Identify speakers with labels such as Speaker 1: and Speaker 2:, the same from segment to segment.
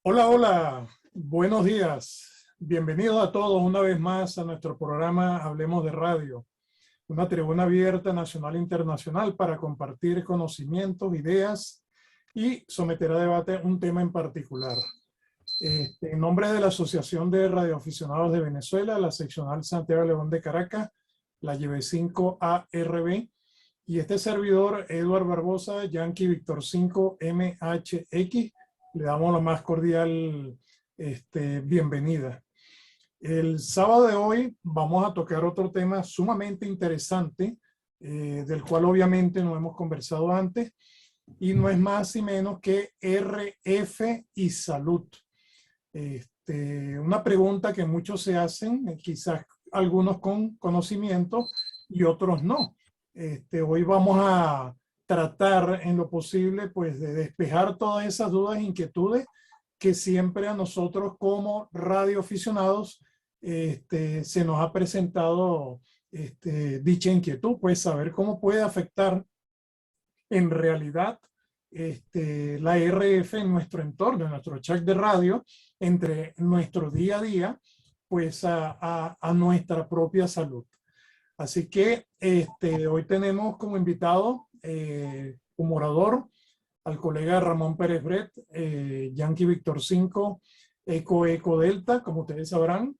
Speaker 1: Hola, hola, buenos días. Bienvenidos a todos una vez más a nuestro programa Hablemos de Radio, una tribuna abierta nacional e internacional para compartir conocimientos, ideas y someter a debate un tema en particular. En nombre de la Asociación de Radioaficionados de Venezuela, la seccional Santiago León de Caracas, la YB5ARB, y este servidor, Eduardo Barbosa, Yankee Víctor 5 MHX, le damos la más cordial bienvenida. El sábado de hoy vamos a tocar otro tema sumamente interesante, del cual obviamente no hemos conversado antes, y no es más y menos que RF y salud. Una pregunta que muchos se hacen, quizás algunos con conocimiento y otros no. Hoy vamos a tratar en lo posible pues de despejar todas esas dudas e inquietudes que siempre a nosotros como radioaficionados se nos ha presentado dicha inquietud, pues saber cómo puede afectar en realidad la RF en nuestro entorno, en nuestro chat de radio, entre nuestro día a día, pues a nuestra propia salud. Así que hoy tenemos como invitado, como orador, al colega Ramón Pérez Bret, Yankee Víctor 5, Eco Delta, como ustedes sabrán,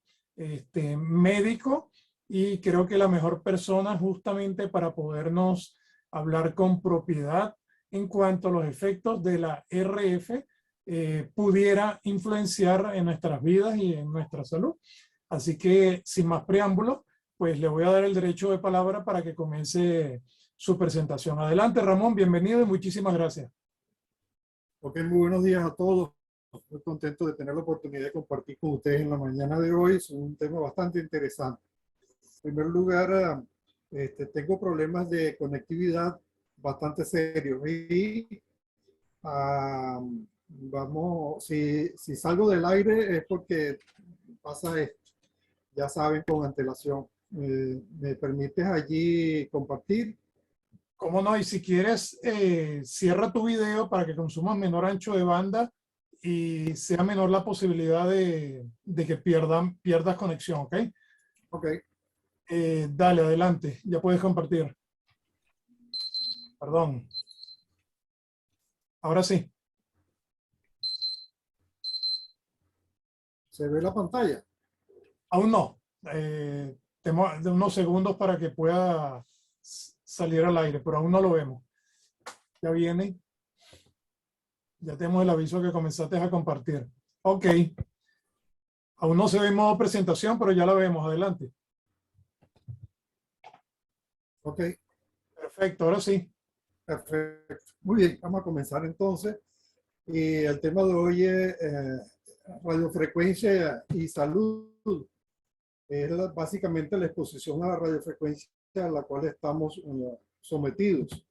Speaker 1: médico, y creo que la mejor persona justamente para podernos hablar con propiedad en cuanto a los efectos de la RF pudiera influenciar en nuestras vidas y en nuestra salud. Así que, sin más preámbulos, pues le voy a dar el derecho de palabra para que comience su presentación. Adelante, Ramón, bienvenido y muchísimas gracias.
Speaker 2: Ok, muy buenos días a todos. Muy contento de tener la oportunidad de compartir con ustedes en la mañana de hoy. Es un tema bastante interesante. En primer lugar, tengo problemas de conectividad bastante serios y vamos, si salgo del aire es porque pasa esto. Ya saben con antelación. ¿Me permites allí compartir?
Speaker 1: Cómo no, y si quieres, cierra tu video para que consumas menor ancho de banda y sea menor la posibilidad de que pierdas conexión, ¿ok?
Speaker 2: Ok.
Speaker 1: Dale, adelante, ya puedes compartir. Perdón. Ahora sí.
Speaker 2: ¿Se ve la pantalla?
Speaker 1: Aún no. Tenemos de unos segundos para que pueda salir al aire, pero aún no lo vemos. Ya viene. Ya tenemos el aviso que comenzaste a compartir. Ok. Aún no se ve en modo presentación, pero ya la vemos. Adelante.
Speaker 2: Ok.
Speaker 1: Perfecto, ahora sí.
Speaker 2: Perfecto. Muy bien, vamos a comenzar entonces. Y el tema de hoy es radiofrecuencia y salud. Es básicamente la exposición a la radiofrecuencia a la cual estamos sometidos.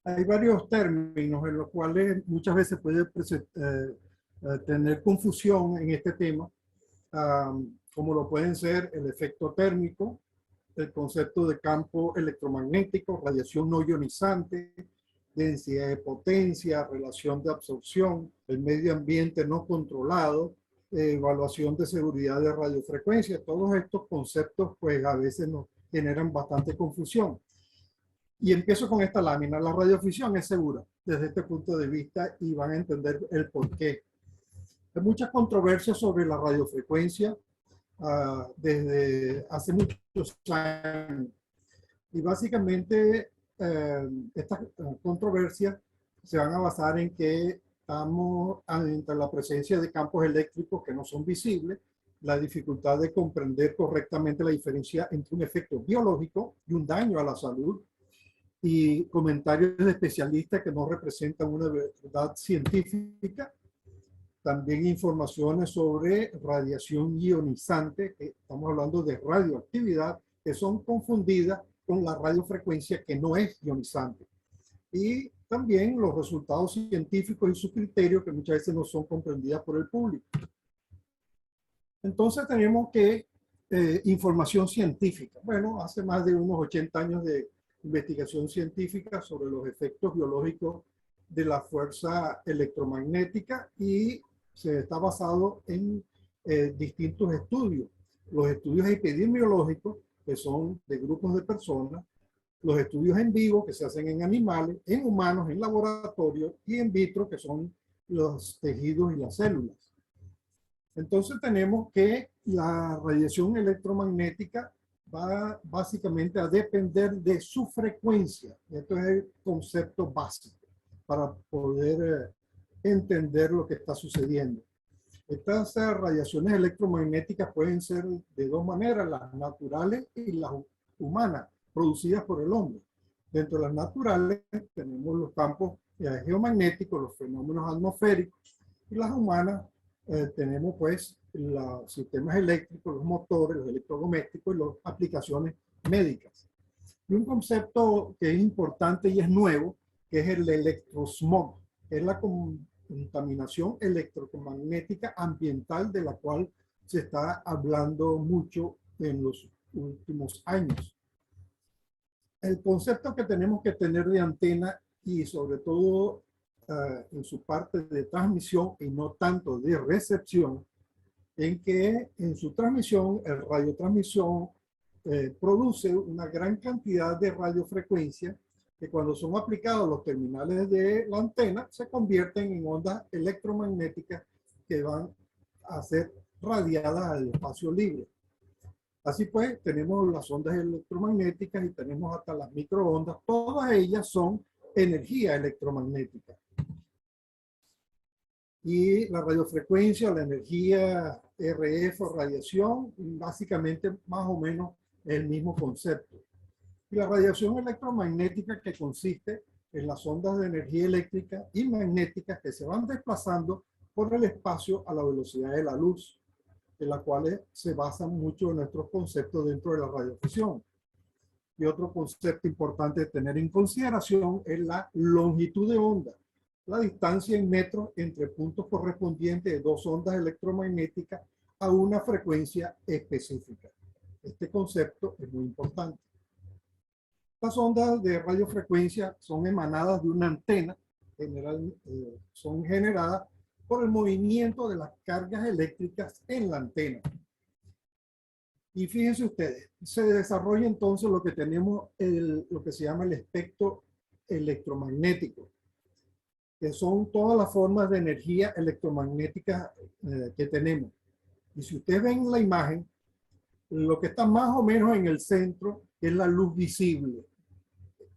Speaker 2: Hay varios términos en los cuales muchas veces puede tener confusión en este tema, como lo pueden ser el efecto térmico, el concepto de campo electromagnético, radiación no ionizante, densidad de potencia, relación de absorción, el medio ambiente no controlado, evaluación de seguridad de radiofrecuencia. Todos estos conceptos pues a veces nos generan bastante confusión. Y empiezo con esta lámina. La radiofisión es segura desde este punto de vista y van a entender el por qué. Hay muchas controversias sobre la radiofrecuencia desde hace muchos años. Y básicamente estas controversias se van a basar en que estamos ante la presencia de campos eléctricos que no son visibles, la dificultad de comprender correctamente la diferencia entre un efecto biológico y un daño a la salud, y comentarios de especialistas que no representan una verdad científica. También informaciones sobre radiación ionizante, que estamos hablando de radioactividad, que son confundidas con la radiofrecuencia que no es ionizante. Y también los resultados científicos y sus criterios que muchas veces no son comprendidas por el público. Entonces tenemos que información científica. Bueno, hace más de unos 80 años de investigación científica sobre los efectos biológicos de la fuerza electromagnética y se está basado en distintos estudios. Los estudios epidemiológicos, que son de grupos de personas, los estudios en vivo, que se hacen en animales, en humanos, en laboratorio, y en vitro, que son los tejidos y las células. Entonces tenemos que la radiación electromagnética va básicamente a depender de su frecuencia. Esto es el concepto básico para poder entender lo que está sucediendo. Estas radiaciones electromagnéticas pueden ser de dos maneras, las naturales y las humanas, producidas por el hombre. Dentro de las naturales tenemos los campos geomagnéticos, los fenómenos atmosféricos, y las humanas tenemos pues los sistemas eléctricos, los motores, los electrodomésticos y las aplicaciones médicas. Y un concepto que es importante y es nuevo, que es el electrosmog, que es la contaminación electromagnética ambiental de la cual se está hablando mucho en los últimos años. El concepto que tenemos que tener de antena y sobre todo en su parte de transmisión y no tanto de recepción, en que en su transmisión, el radiotransmisión produce una gran cantidad de radiofrecuencia que cuando son aplicados a los terminales de la antena se convierten en ondas electromagnéticas que van a ser radiadas al espacio libre. Así pues, tenemos las ondas electromagnéticas y tenemos hasta las microondas. Todas ellas son energía electromagnética. Y la radiofrecuencia, la energía RF o radiación, básicamente más o menos el mismo concepto. Y la radiación electromagnética, que consiste en las ondas de energía eléctrica y magnética que se van desplazando por el espacio a la velocidad de la luz, en las cuales se basan mucho en nuestros conceptos dentro de la radiofisión. Y otro concepto importante de tener en consideración es la longitud de onda, la distancia en metros entre puntos correspondientes de dos ondas electromagnéticas a una frecuencia específica. Este concepto es muy importante. Las ondas de radiofrecuencia son emanadas de una antena, son generadas por el movimiento de las cargas eléctricas en la antena. Y fíjense ustedes, se desarrolla entonces lo que tenemos, lo que se llama el espectro electromagnético, que son todas las formas de energía electromagnética que tenemos. Y si ustedes ven la imagen, lo que está más o menos en el centro es la luz visible.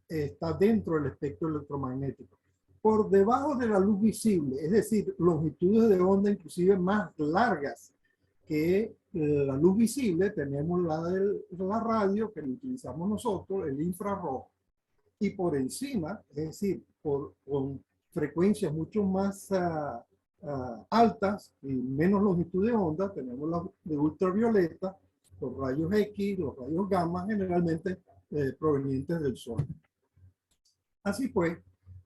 Speaker 2: Está dentro del espectro electromagnético. Por debajo de la luz visible, es decir, longitudes de onda inclusive más largas que la luz visible, tenemos la radio que utilizamos nosotros, el infrarrojo. Y por encima, es decir, con frecuencias mucho más altas y menos longitud de onda, tenemos la de ultravioleta, los rayos X, los rayos gamma, generalmente provenientes del Sol. Así pues,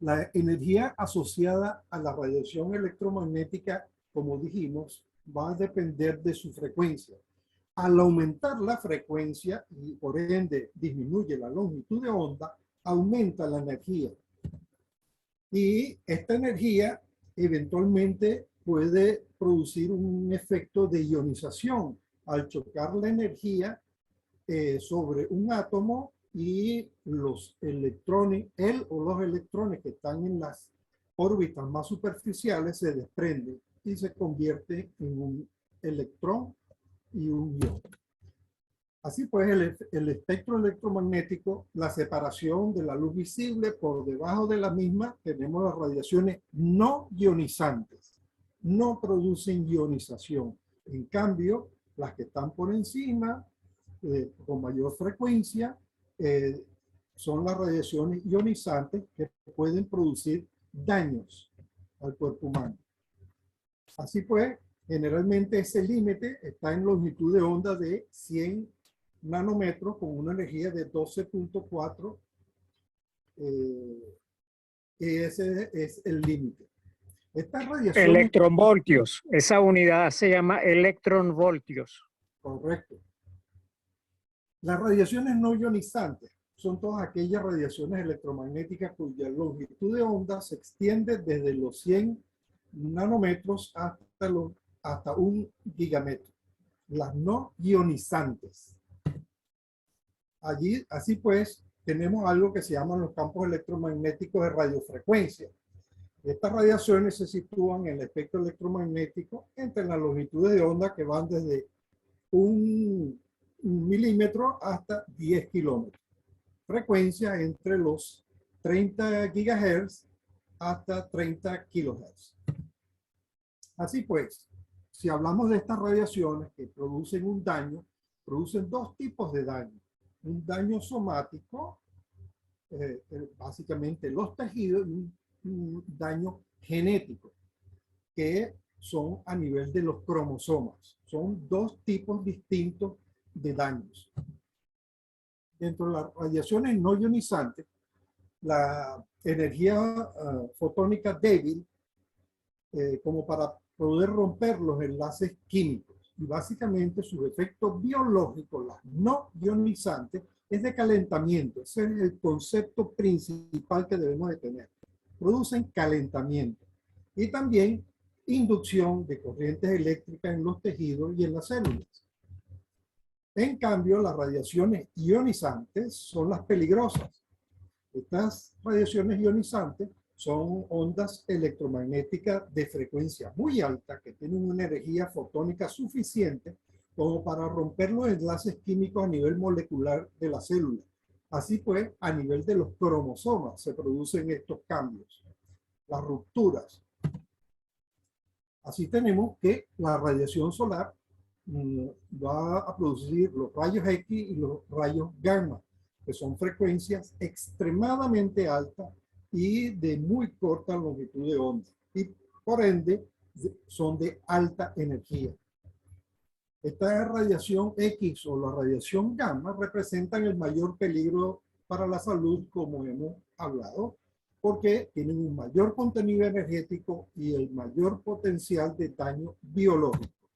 Speaker 2: la energía asociada a la radiación electromagnética, como dijimos, va a depender de su frecuencia. Al aumentar la frecuencia y por ende disminuye la longitud de onda, aumenta la energía. Y esta energía eventualmente puede producir un efecto de ionización al chocar la energía sobre un átomo y los electrones, los electrones que están en las órbitas más superficiales se desprenden y se convierte en un electrón y un ion. Así pues, el espectro electromagnético, la separación de la luz visible, por debajo de la misma tenemos las radiaciones no ionizantes, no producen ionización. En cambio, las que están por encima, con mayor frecuencia, son las radiaciones ionizantes que pueden producir daños al cuerpo humano. Así pues, generalmente ese límite está en longitud de onda de 100 nanómetros con una energía de 12.4. Ese es el límite. Esta radiación...
Speaker 3: Electronvoltios. Esa unidad se llama electronvoltios.
Speaker 2: Correcto. Las radiaciones no ionizantes son todas aquellas radiaciones electromagnéticas cuya longitud de onda se extiende desde los 100 nanómetros hasta 1 gigametro. Las no ionizantes. Allí, así pues, tenemos algo que se llaman los campos electromagnéticos de radiofrecuencia. Estas radiaciones se sitúan en el espectro electromagnético entre las longitudes de onda que van desde 1 milímetro hasta 10 kilómetros. Frecuencia entre los 30 gigahertz hasta 30 kilohertz. Así pues, si hablamos de estas radiaciones que producen un daño, producen dos tipos de daño. Un daño somático, básicamente los tejidos, y un daño genético, que son a nivel de los cromosomas. Son dos tipos distintos de daños. Dentro de las radiaciones no ionizantes, la energía fotónica débil, como para poder romper los enlaces químicos. Y básicamente su efecto biológico, las no ionizantes, es de calentamiento. Ese es el concepto principal que debemos de tener. Producen calentamiento. Y también inducción de corrientes eléctricas en los tejidos y en las células. En cambio, las radiaciones ionizantes son las peligrosas. Estas radiaciones ionizantes son ondas electromagnéticas de frecuencia muy alta que tienen una energía fotónica suficiente como para romper los enlaces químicos a nivel molecular de la célula. Así pues, a nivel de los cromosomas se producen estos cambios, las rupturas. Así tenemos que la radiación solar va a producir los rayos X y los rayos gamma, que son frecuencias extremadamente altas y de muy corta longitud de onda. Y por ende, son de alta energía. Esta radiación X o la radiación gamma representan el mayor peligro para la salud, como hemos hablado, porque tienen un mayor contenido energético y el mayor potencial de daño biológico.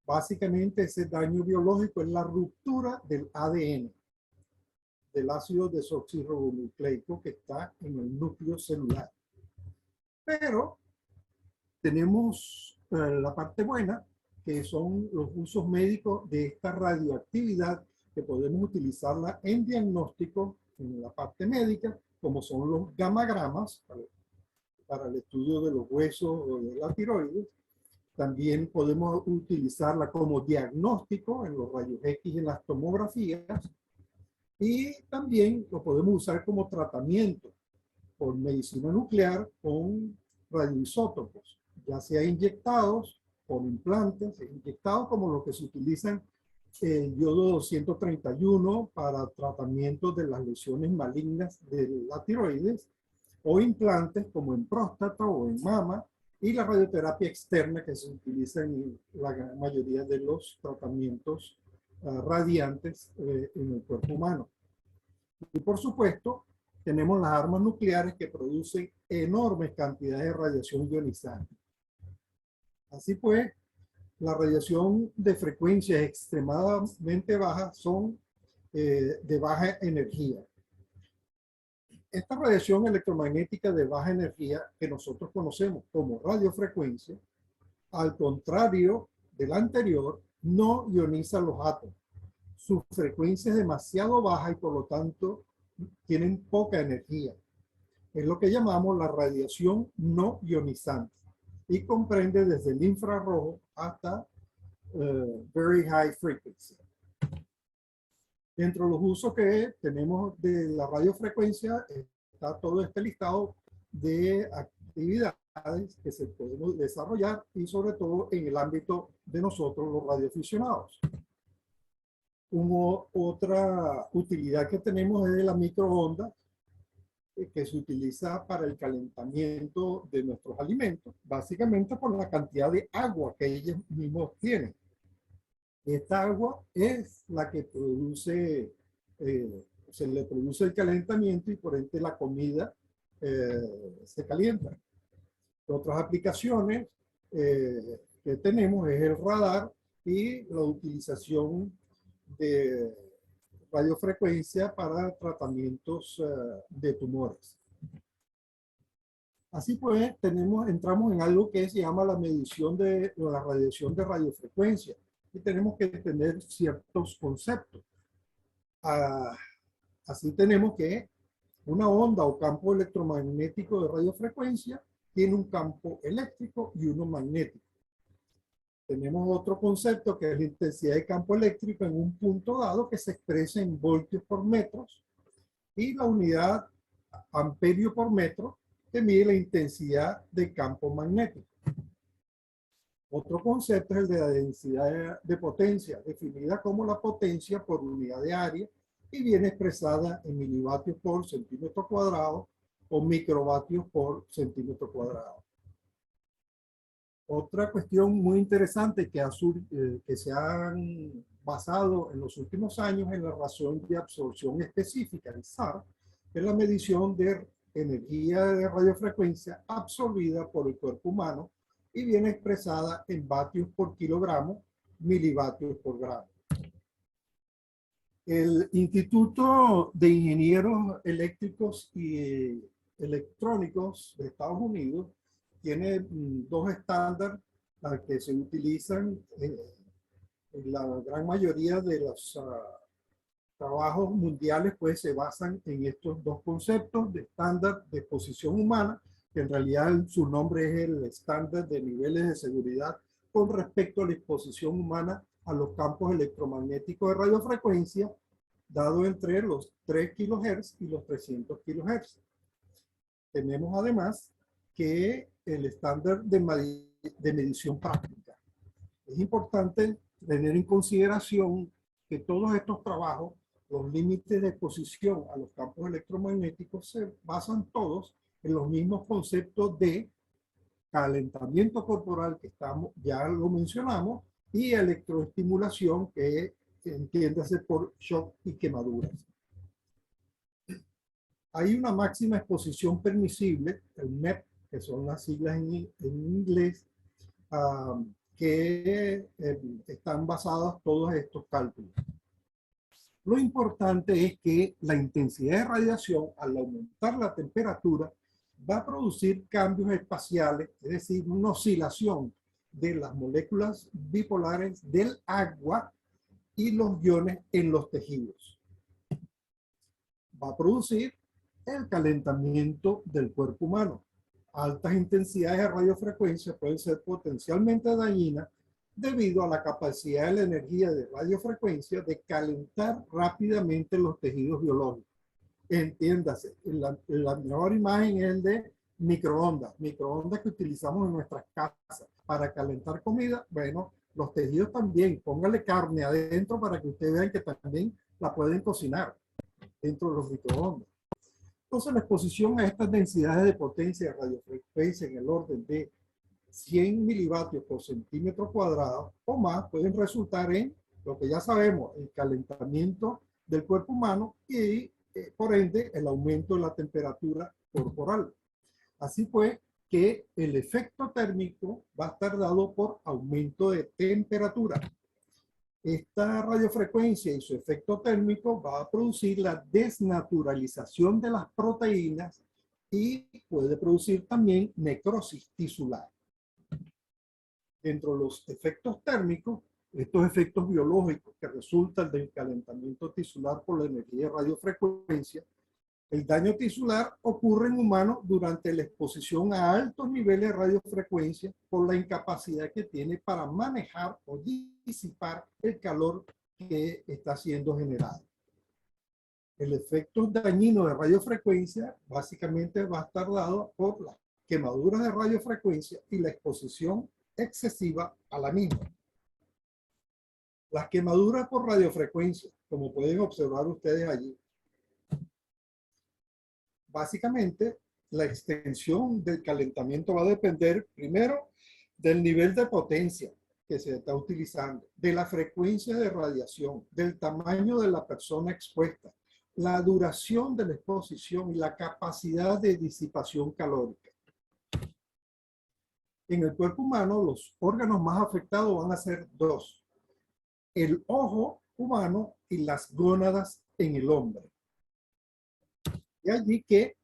Speaker 2: Básicamente, ese daño biológico es la ruptura del ADN, del ácido desoxirribonucleico que está en el núcleo celular. Pero tenemos la parte buena, que son los usos médicos de esta radioactividad, que podemos utilizarla en diagnóstico en la parte médica, como son los gamagramas para el estudio de los huesos o de la tiroides. También podemos utilizarla como diagnóstico en los rayos X y en las tomografías. Y también lo podemos usar como tratamiento por medicina nuclear con radioisótopos, ya sea inyectados por implantes, inyectados como los que se utilizan el yodo 231 para tratamiento de las lesiones malignas de la tiroides, o implantes como en próstata o en mama, y la radioterapia externa que se utiliza en la mayoría de los tratamientos radiantes en el cuerpo humano. Y por supuesto, tenemos las armas nucleares que producen enormes cantidades de radiación ionizante. Así pues, la radiación de frecuencias extremadamente bajas son de baja energía. Esta radiación electromagnética de baja energía que nosotros conocemos como radiofrecuencia, al contrario de la anterior, no ioniza los átomos. Su frecuencia es demasiado baja y por lo tanto tienen poca energía. Es lo que llamamos la radiación no ionizante y comprende desde el infrarrojo hasta very high frequency. Dentro de los usos que tenemos de la radiofrecuencia está todo este listado de actividades que se pueden desarrollar y sobre todo en el ámbito de nosotros los radioaficionados. Otra utilidad que tenemos es la microondas, que se utiliza para el calentamiento de nuestros alimentos, básicamente por la cantidad de agua que ellos mismos tienen. Esta agua es la que produce, se le produce el calentamiento y por ende la comida se calienta. Otras aplicaciones que tenemos es el radar y la utilización de radiofrecuencia para tratamientos de tumores. Así pues, entramos en algo que se llama la medición de la radiación de radiofrecuencia y tenemos que tener ciertos conceptos. Así tenemos que una onda o campo electromagnético de radiofrecuencia tiene un campo eléctrico y uno magnético. Tenemos otro concepto que es la intensidad de campo eléctrico en un punto dado que se expresa en voltios por metros y la unidad amperio por metro que mide la intensidad de campo magnético. Otro concepto es el de la densidad de potencia, definida como la potencia por unidad de área y viene expresada en milivatios por centímetro cuadrado o microvatios por centímetro cuadrado. Otra cuestión muy interesante que se han basado en los últimos años en la razón de absorción específica, el SAR, es la medición de energía de radiofrecuencia absorbida por el cuerpo humano y viene expresada en vatios por kilogramo, milivatios por gramo. El Instituto de Ingenieros Eléctricos y Electrónicos de Estados Unidos tiene dos estándares que se utilizan en la gran mayoría de los trabajos mundiales, pues se basan en estos dos conceptos de estándar de exposición humana, que en realidad su nombre es el estándar de niveles de seguridad con respecto a la exposición humana a los campos electromagnéticos de radiofrecuencia, dado entre los 3 kHz y los 300 kHz. Tenemos además que el estándar de medición práctica. Es importante tener en consideración que todos estos trabajos, los límites de exposición a los campos electromagnéticos se basan todos en los mismos conceptos de calentamiento corporal, que ya lo mencionamos, y electroestimulación, que entiéndase por shock y quemaduras. Hay una máxima exposición permisible, el MEP, que son las siglas en inglés, que están basados todos estos cálculos. Lo importante es que la intensidad de radiación, al aumentar la temperatura, va a producir cambios espaciales, es decir, una oscilación de las moléculas bipolares del agua y los iones en los tejidos. Va a producir el calentamiento del cuerpo humano. Altas intensidades de radiofrecuencia pueden ser potencialmente dañinas debido a la capacidad de la energía de radiofrecuencia de calentar rápidamente los tejidos biológicos. Entiéndase, la mejor imagen es el de microondas que utilizamos en nuestras casas para calentar comida. Bueno, los tejidos también, póngale carne adentro para que ustedes vean que también la pueden cocinar dentro de los microondas. Entonces, la exposición a estas densidades de potencia de radiofrecuencia en el orden de 100 milivatios por centímetro cuadrado o más pueden resultar en lo que ya sabemos, el calentamiento del cuerpo humano y por ende el aumento de la temperatura corporal. Así pues que el efecto térmico va a estar dado por aumento de temperatura. Esta radiofrecuencia y su efecto térmico va a producir la desnaturalización de las proteínas y puede producir también necrosis tisular. Dentro de los efectos térmicos, estos efectos biológicos que resultan del calentamiento tisular por la energía de radiofrecuencia, el daño tisular ocurre en humanos durante la exposición a altos niveles de radiofrecuencia por la incapacidad que tiene para manejar o disipar el calor que está siendo generado. El efecto dañino de radiofrecuencia básicamente va a estar dado por las quemaduras de radiofrecuencia y la exposición excesiva a la misma. Las quemaduras por radiofrecuencia, como pueden observar ustedes allí, básicamente la extensión del calentamiento va a depender primero del nivel de potencia que se está utilizando, de la frecuencia de radiación, del tamaño de la persona expuesta, la duración de la exposición y la capacidad de disipación calórica. En el cuerpo humano, los órganos más afectados van a ser dos: el ojo humano y las gónadas en el hombre. Y allí que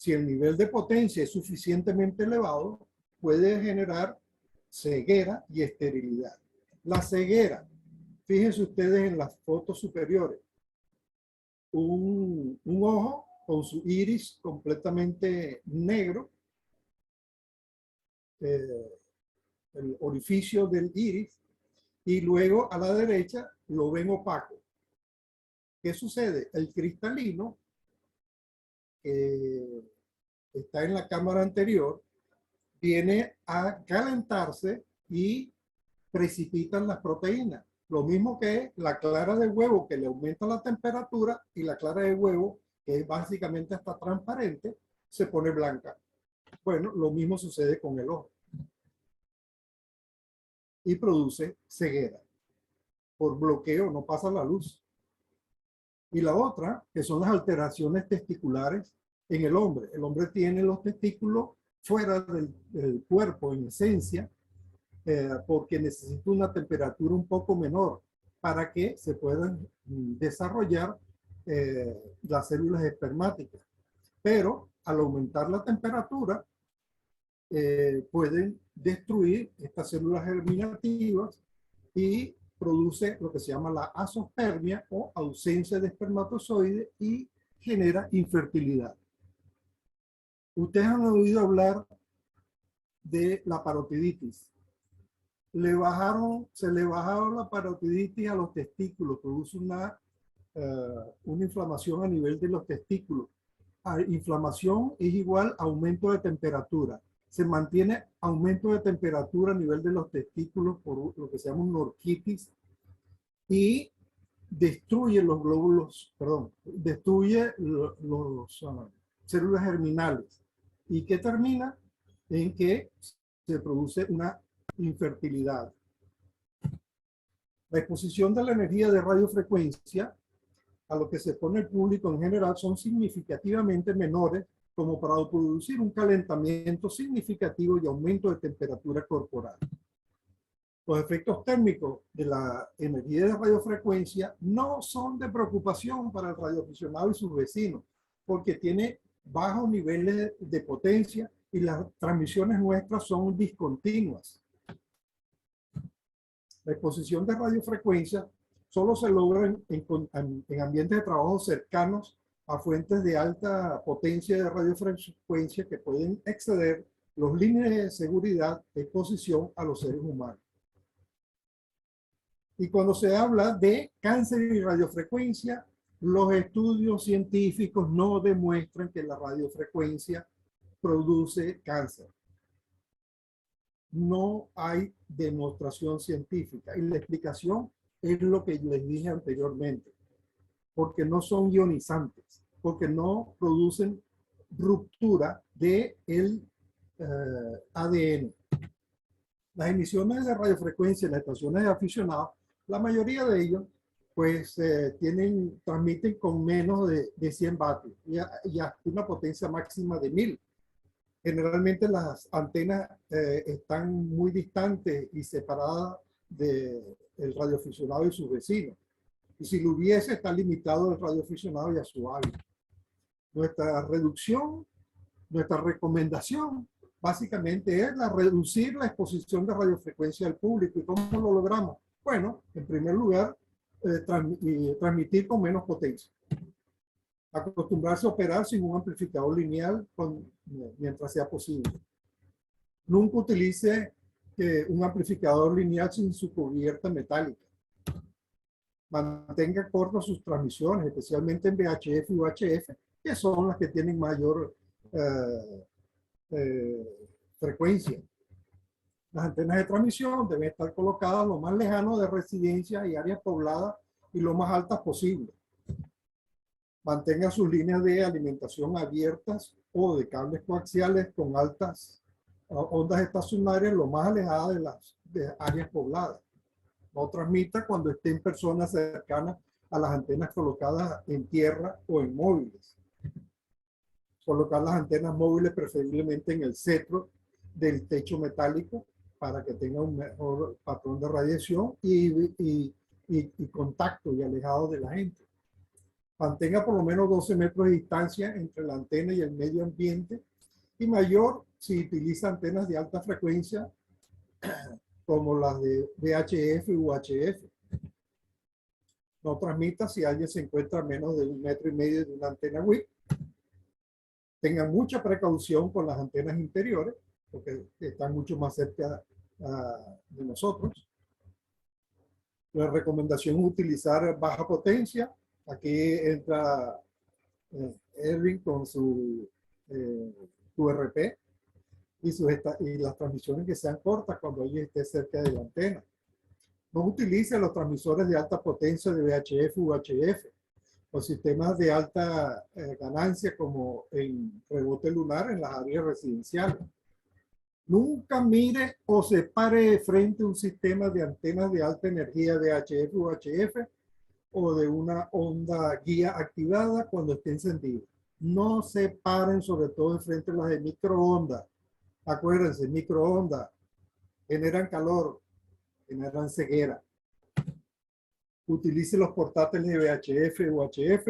Speaker 2: si el nivel de potencia es suficientemente elevado, puede generar ceguera y esterilidad. La ceguera, fíjense ustedes en las fotos superiores, un ojo con su iris completamente negro, el orificio del iris, y luego a la derecha lo ven opaco. ¿Qué sucede? El cristalino que está en la cámara anterior viene a calentarse y precipitan las proteínas. Lo mismo que la clara de huevo, que le aumenta la temperatura, y la clara de huevo, que es básicamente hasta transparente, se pone blanca. Bueno, lo mismo sucede con el ojo. Y produce ceguera. Por bloqueo no pasa la luz. Y la otra, que son las alteraciones testiculares en el hombre. El hombre tiene los testículos fuera del cuerpo en esencia, porque necesita una temperatura un poco menor para que se puedan desarrollar las células espermáticas. Pero al aumentar la temperatura, pueden destruir estas células germinativas y produce lo que se llama la azospermia o ausencia de espermatozoide y genera infertilidad. Ustedes han oído hablar de la parotiditis. Se le bajaron la parotiditis a los testículos, produce una inflamación a nivel de los testículos. Inflamación es igual a aumento de temperatura. Se mantiene aumento de temperatura a nivel de los testículos por lo que se llama una orquitis y destruye los glóbulos, destruye los células germinales. ¿Y qué termina? En que se produce una infertilidad. La exposición de la energía de radiofrecuencia a lo que se pone el público en general son significativamente menores como para producir un calentamiento significativo y aumento de temperatura corporal. Los efectos térmicos de la energía de radiofrecuencia no son de preocupación para el radioaficionado y sus vecinos, porque tiene bajos niveles de potencia y las transmisiones nuestras son discontinuas. La exposición de radiofrecuencia solo se logra en ambientes de trabajo cercanos a fuentes de alta potencia de radiofrecuencia que pueden exceder los límites de seguridad de exposición a los seres humanos. Y cuando se habla de cáncer y radiofrecuencia, los estudios científicos no demuestran que la radiofrecuencia produce cáncer. No hay demostración científica. Y la explicación es lo que les dije anteriormente. Porque no son ionizantes, porque no producen ruptura del ADN. Las emisiones de radiofrecuencia en las estaciones de aficionados, la mayoría de ellos, pues transmiten con menos de 100 vatios y hasta una potencia máxima de 1000. Generalmente las antenas están muy distantes y separadas del radioaficionado y sus vecinos. Y si lo hubiese, está limitado al radioaficionado y a su hábitat. Nuestra reducción, nuestra recomendación, básicamente es reducir la exposición de radiofrecuencia al público. ¿Y cómo lo logramos? Bueno, en primer lugar, transmitir con menos potencia. Acostumbrarse a operar sin un amplificador lineal mientras sea posible. Nunca utilice un amplificador lineal sin su cubierta metálica. Mantenga cortas sus transmisiones, especialmente en VHF y UHF, que son las que tienen mayor frecuencia. Las antenas de transmisión deben estar colocadas lo más lejano de residencias y áreas pobladas y lo más altas posible. Mantenga sus líneas de alimentación abiertas o de cables coaxiales con altas ondas estacionarias lo más alejadas de las áreas pobladas. No transmita cuando esté en personas cercanas a las antenas colocadas en tierra o en móviles. Colocar las antenas móviles preferiblemente en el centro del techo metálico para que tenga un mejor patrón de radiación y contacto y alejado de la gente. Mantenga por lo menos 12 metros de distancia entre la antena y el medio ambiente, y mayor si utiliza antenas de alta frecuencia como las de VHF u UHF. No transmita si alguien se encuentra a menos de 1,5 metros de una antena WIP. Tengan mucha precaución con las antenas interiores, porque están mucho más cerca de nosotros. La recomendación es utilizar baja potencia. Aquí entra Erwin con su QRP y las transmisiones que sean cortas cuando ella esté cerca de la antena. No utilice los transmisores de alta potencia de VHF u UHF o sistemas de alta ganancia como en rebote lunar en las áreas residenciales. Nunca mire o se pare de frente a un sistema de antenas de alta energía VHF u UHF o de una onda guía activada cuando esté encendido. No se paren, sobre todo de frente a las de microondas. Acuérdense, microondas generan calor, generan ceguera. Utilice los portátiles de VHF u UHF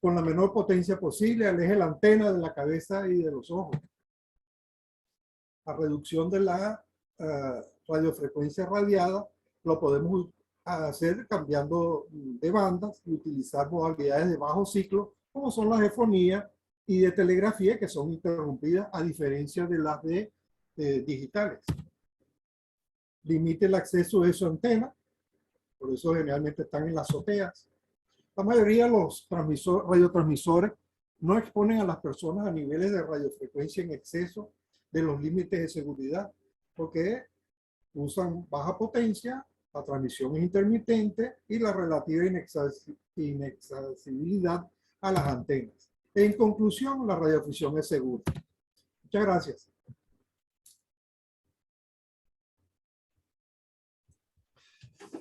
Speaker 2: con la menor potencia posible. Aleje la antena de la cabeza y de los ojos. La reducción de la radiofrecuencia radiada lo podemos hacer cambiando de bandas y utilizar modalidades de bajo ciclo, como son las de fonía y de telegrafía, que son interrumpidas a diferencia de las de digitales. Limite el acceso de su antena, por eso generalmente están en las azoteas. La mayoría de los radiotransmisores no exponen a las personas a niveles de radiofrecuencia en exceso de los límites de seguridad, porque usan baja potencia, la transmisión es intermitente y la relativa inaccesibilidad a las antenas. En conclusión, la radiodifusión es segura. Muchas gracias.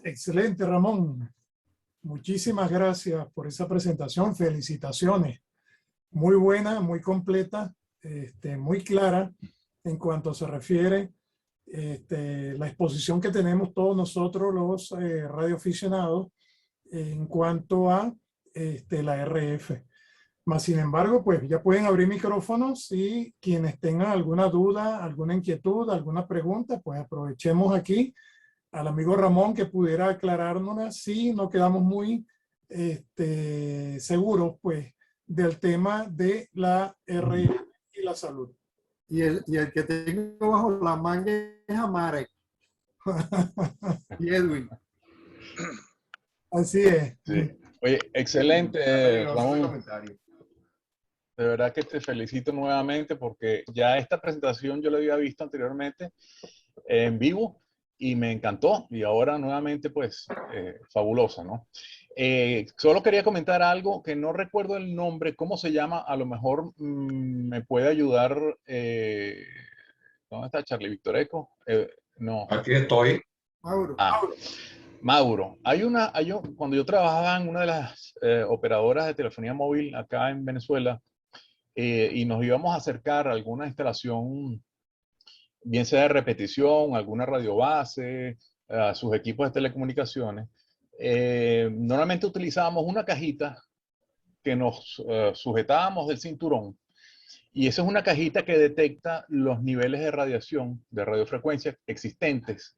Speaker 1: Excelente, Ramón. Muchísimas gracias por esa presentación. Felicitaciones. Muy buena, muy completa, muy clara en cuanto se refiere la exposición que tenemos todos nosotros los radioaficionados en cuanto a la RF. Más sin embargo, pues ya pueden abrir micrófonos y quienes tengan alguna duda, alguna inquietud, alguna pregunta, pues aprovechemos aquí al amigo Ramón que pudiera aclararnos si no quedamos muy seguros pues del tema de la RF y la salud.
Speaker 2: Y el que tengo bajo la manga es a Marek y Edwin.
Speaker 1: Así es.
Speaker 4: Sí. Oye, excelente, Ramón. De verdad que te felicito nuevamente porque ya esta presentación yo la había visto anteriormente en vivo y me encantó. Y ahora nuevamente, pues, fabulosa, ¿no? Solo quería comentar algo que no recuerdo el nombre, ¿cómo se llama? A lo mejor me puede ayudar. ¿Dónde está Charlie Victoreco? No.
Speaker 5: Aquí estoy.
Speaker 2: Mauro.
Speaker 4: Mauro, cuando yo trabajaba en una de las operadoras de telefonía móvil acá en Venezuela y nos íbamos a acercar a alguna instalación, bien sea de repetición, alguna radiobase, a sus equipos de telecomunicaciones, normalmente utilizábamos una cajita que nos sujetábamos del cinturón y esa es una cajita que detecta los niveles de radiación, de radiofrecuencia existentes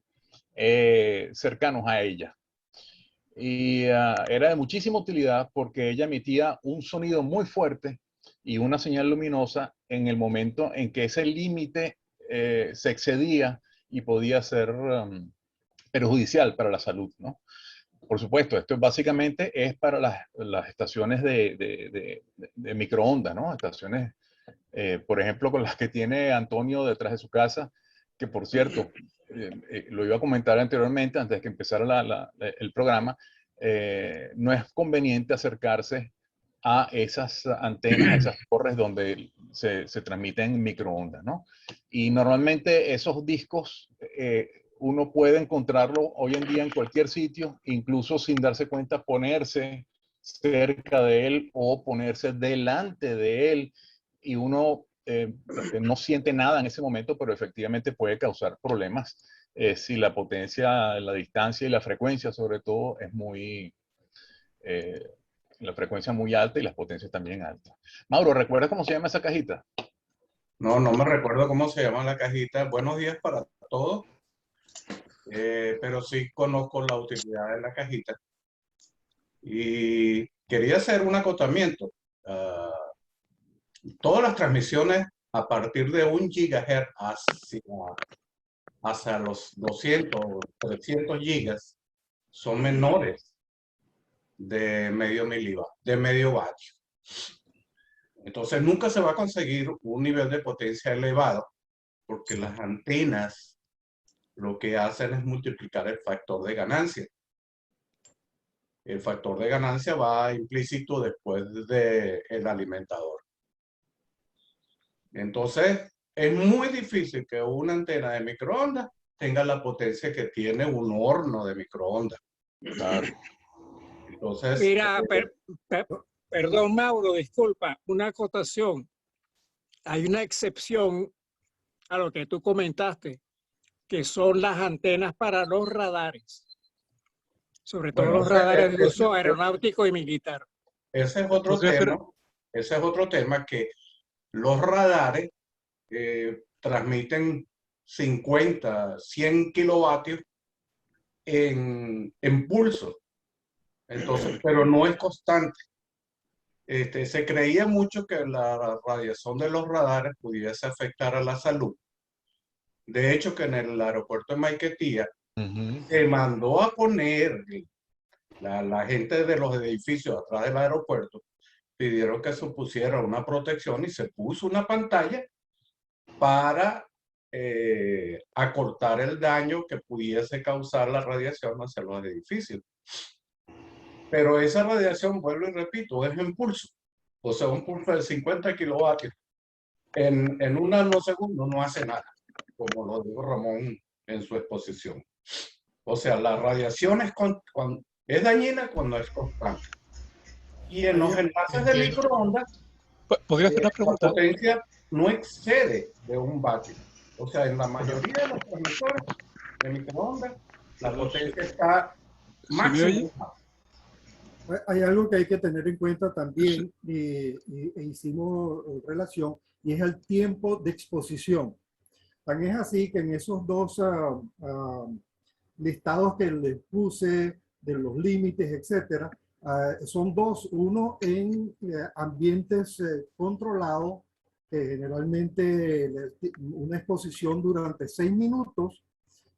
Speaker 4: cercanos a ella. Y era de muchísima utilidad porque ella emitía un sonido muy fuerte y una señal luminosa en el momento en que ese límite se excedía y podía ser perjudicial para la salud, ¿no? Por supuesto, esto básicamente es para las estaciones de microondas, ¿no? Estaciones, por ejemplo, con las que tiene Antonio detrás de su casa, que por cierto, lo iba a comentar anteriormente, antes de que empezara el programa, no es conveniente acercarse a esas antenas, a esas torres donde se transmiten microondas, ¿no? Y normalmente esos discos uno puede encontrarlo hoy en día en cualquier sitio, incluso sin darse cuenta, ponerse cerca de él o ponerse delante de él y uno no siente nada en ese momento, pero efectivamente puede causar problemas si la potencia, la distancia y la frecuencia sobre todo es muy La frecuencia muy alta y las potencias también altas. Mauro, ¿recuerdas cómo se llama esa cajita?
Speaker 5: No, no me recuerdo cómo se llama la cajita. Buenos días para todos. Pero sí conozco la utilidad de la cajita. Y quería hacer un acotamiento. Todas las transmisiones a partir de 1 gigahertz hacia los 200 o 300 gigas son menores de medio vatio. Entonces nunca se va a conseguir un nivel de potencia elevado porque las antenas lo que hacen es multiplicar el factor de ganancia. El factor de ganancia va implícito después del alimentador. Entonces, es muy difícil que una antena de microondas tenga la potencia que tiene un horno de microondas.
Speaker 4: Claro.
Speaker 5: Entonces,
Speaker 3: Mira, perdón, Mauro, disculpa, una acotación. Hay una excepción a lo que tú comentaste, que son las antenas para los radares, sobre todo
Speaker 5: bueno,
Speaker 3: los radares de uso aeronáutico y militar.
Speaker 5: ese es otro tema. Ese es otro tema que los radares transmiten 50, 100 kilovatios en pulso. Entonces, pero no es constante. Se creía mucho que la radiación de los radares pudiese afectar a la salud. De hecho, que en el aeropuerto de Maiquetía se mandó a poner la gente de los edificios atrás del aeropuerto, pidieron que se pusiera una protección y se puso una pantalla para acortar el daño que pudiese causar la radiación hacia los edificios. Pero esa radiación, vuelvo y repito, es en pulso. O sea, un pulso de 50 kilovatios en un nanosegundo no hace nada, como lo dijo Ramón en su exposición. O sea, la radiación es dañina cuando es constante. Y en los enlaces de microondas,
Speaker 6: ¿Podría hacer una pregunta?
Speaker 5: la potencia no excede de 1 vatio. O sea, en la mayoría de los transmisores de microondas, la potencia está máxima.
Speaker 2: Hay algo que hay que tener en cuenta también, e hicimos relación, y es el tiempo de exposición. Tan es así que en esos dos listados que les puse de los límites, etcétera, son dos. Uno en ambientes controlados, que generalmente una exposición durante 6 minutos,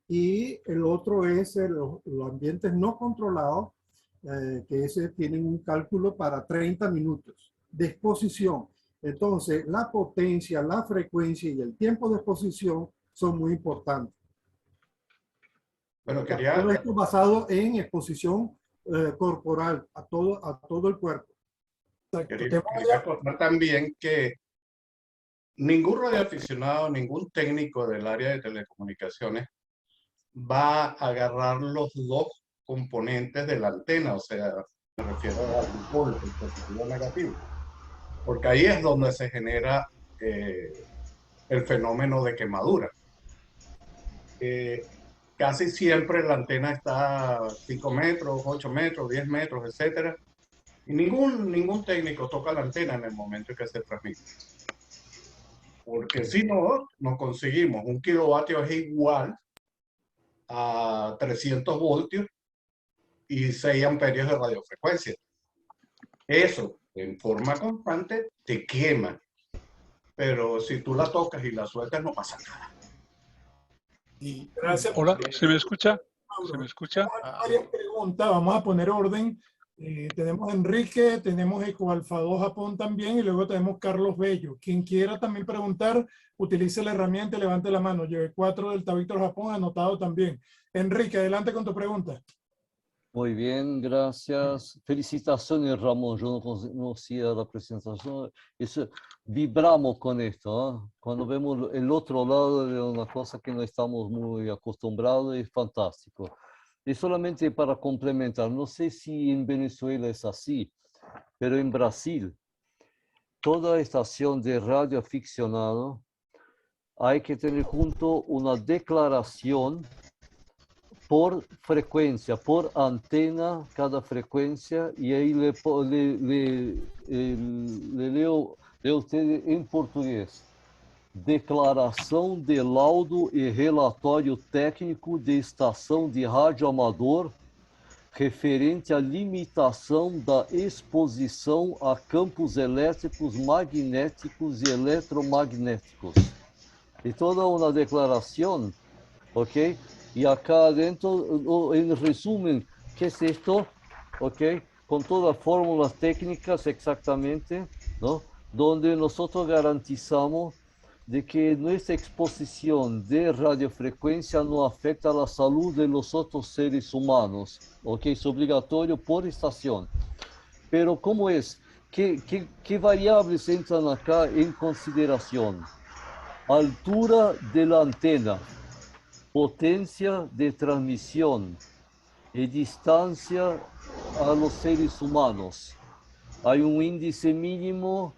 Speaker 2: y el otro es los ambientes no controlados, que ese tienen un cálculo para 30 minutos de exposición. Entonces, la potencia, la frecuencia y el tiempo de exposición son muy importantes.
Speaker 5: Bueno,
Speaker 2: Todo esto basado en exposición corporal a todo el cuerpo.
Speaker 5: quería acordar también que ningún radioaficionado, ningún técnico del área de telecomunicaciones va a agarrar los dos componentes de la antena, o sea, me refiero al dipolo, el positivo o negativo, porque ahí es donde se genera el fenómeno de quemadura. Casi siempre la antena está a 5 metros, 8 metros, 10 metros, etcétera, y ningún técnico toca la antena en el momento en que se transmite. Porque si no, nos conseguimos 1 kilovatio es igual a 300 voltios y 6 amperios de radiofrecuencia. Eso, en forma constante, te quema. Pero si tú la tocas y la sueltas, no pasa nada.
Speaker 1: Y gracias.
Speaker 6: Hola, ¿se me escucha? ¿Se me escucha?
Speaker 1: Varias preguntas, vamos a poner orden. Tenemos a Enrique, tenemos Ecoalfa 2 Japón también, y luego tenemos Carlos Bello. Quien quiera también preguntar, utilice la herramienta y levante la mano. Lleve 4 del Víctor Japón anotado también. Enrique, adelante con tu pregunta.
Speaker 7: Muy bien, gracias. Felicitaciones, Ramón. Yo no conocía la presentación. Vibramos con esto, ¿eh? Cuando vemos el otro lado de una cosa que no estamos muy acostumbrados, es fantástico. Y solamente para complementar, no sé si en Venezuela es así, pero en Brasil, toda estación de radio aficionado hay que tener junto una declaración por frecuencia, por antena cada frecuencia, y ahí le leo a usted en portugués. Declaração de laudo e relatório técnico de estação de rádio amador referente à limitação da exposição a campos elétricos magnéticos e eletromagnéticos. E toda uma declaração, ¿ok? Y acá adentro, en resumen, ¿qué es esto? ¿Ok? Con todas las fórmulas técnicas exactamente, ¿no? Donde nosotros garantizamos de que nuestra exposición de radiofrecuencia no afecta a la salud de los otros seres humanos. ¿Ok? Es obligatorio por estación. Pero ¿cómo es? ¿Qué variables entran acá en consideración? Altura de la antena, potencia de transmisión y distancia a los seres humanos. Hay un índice mínimo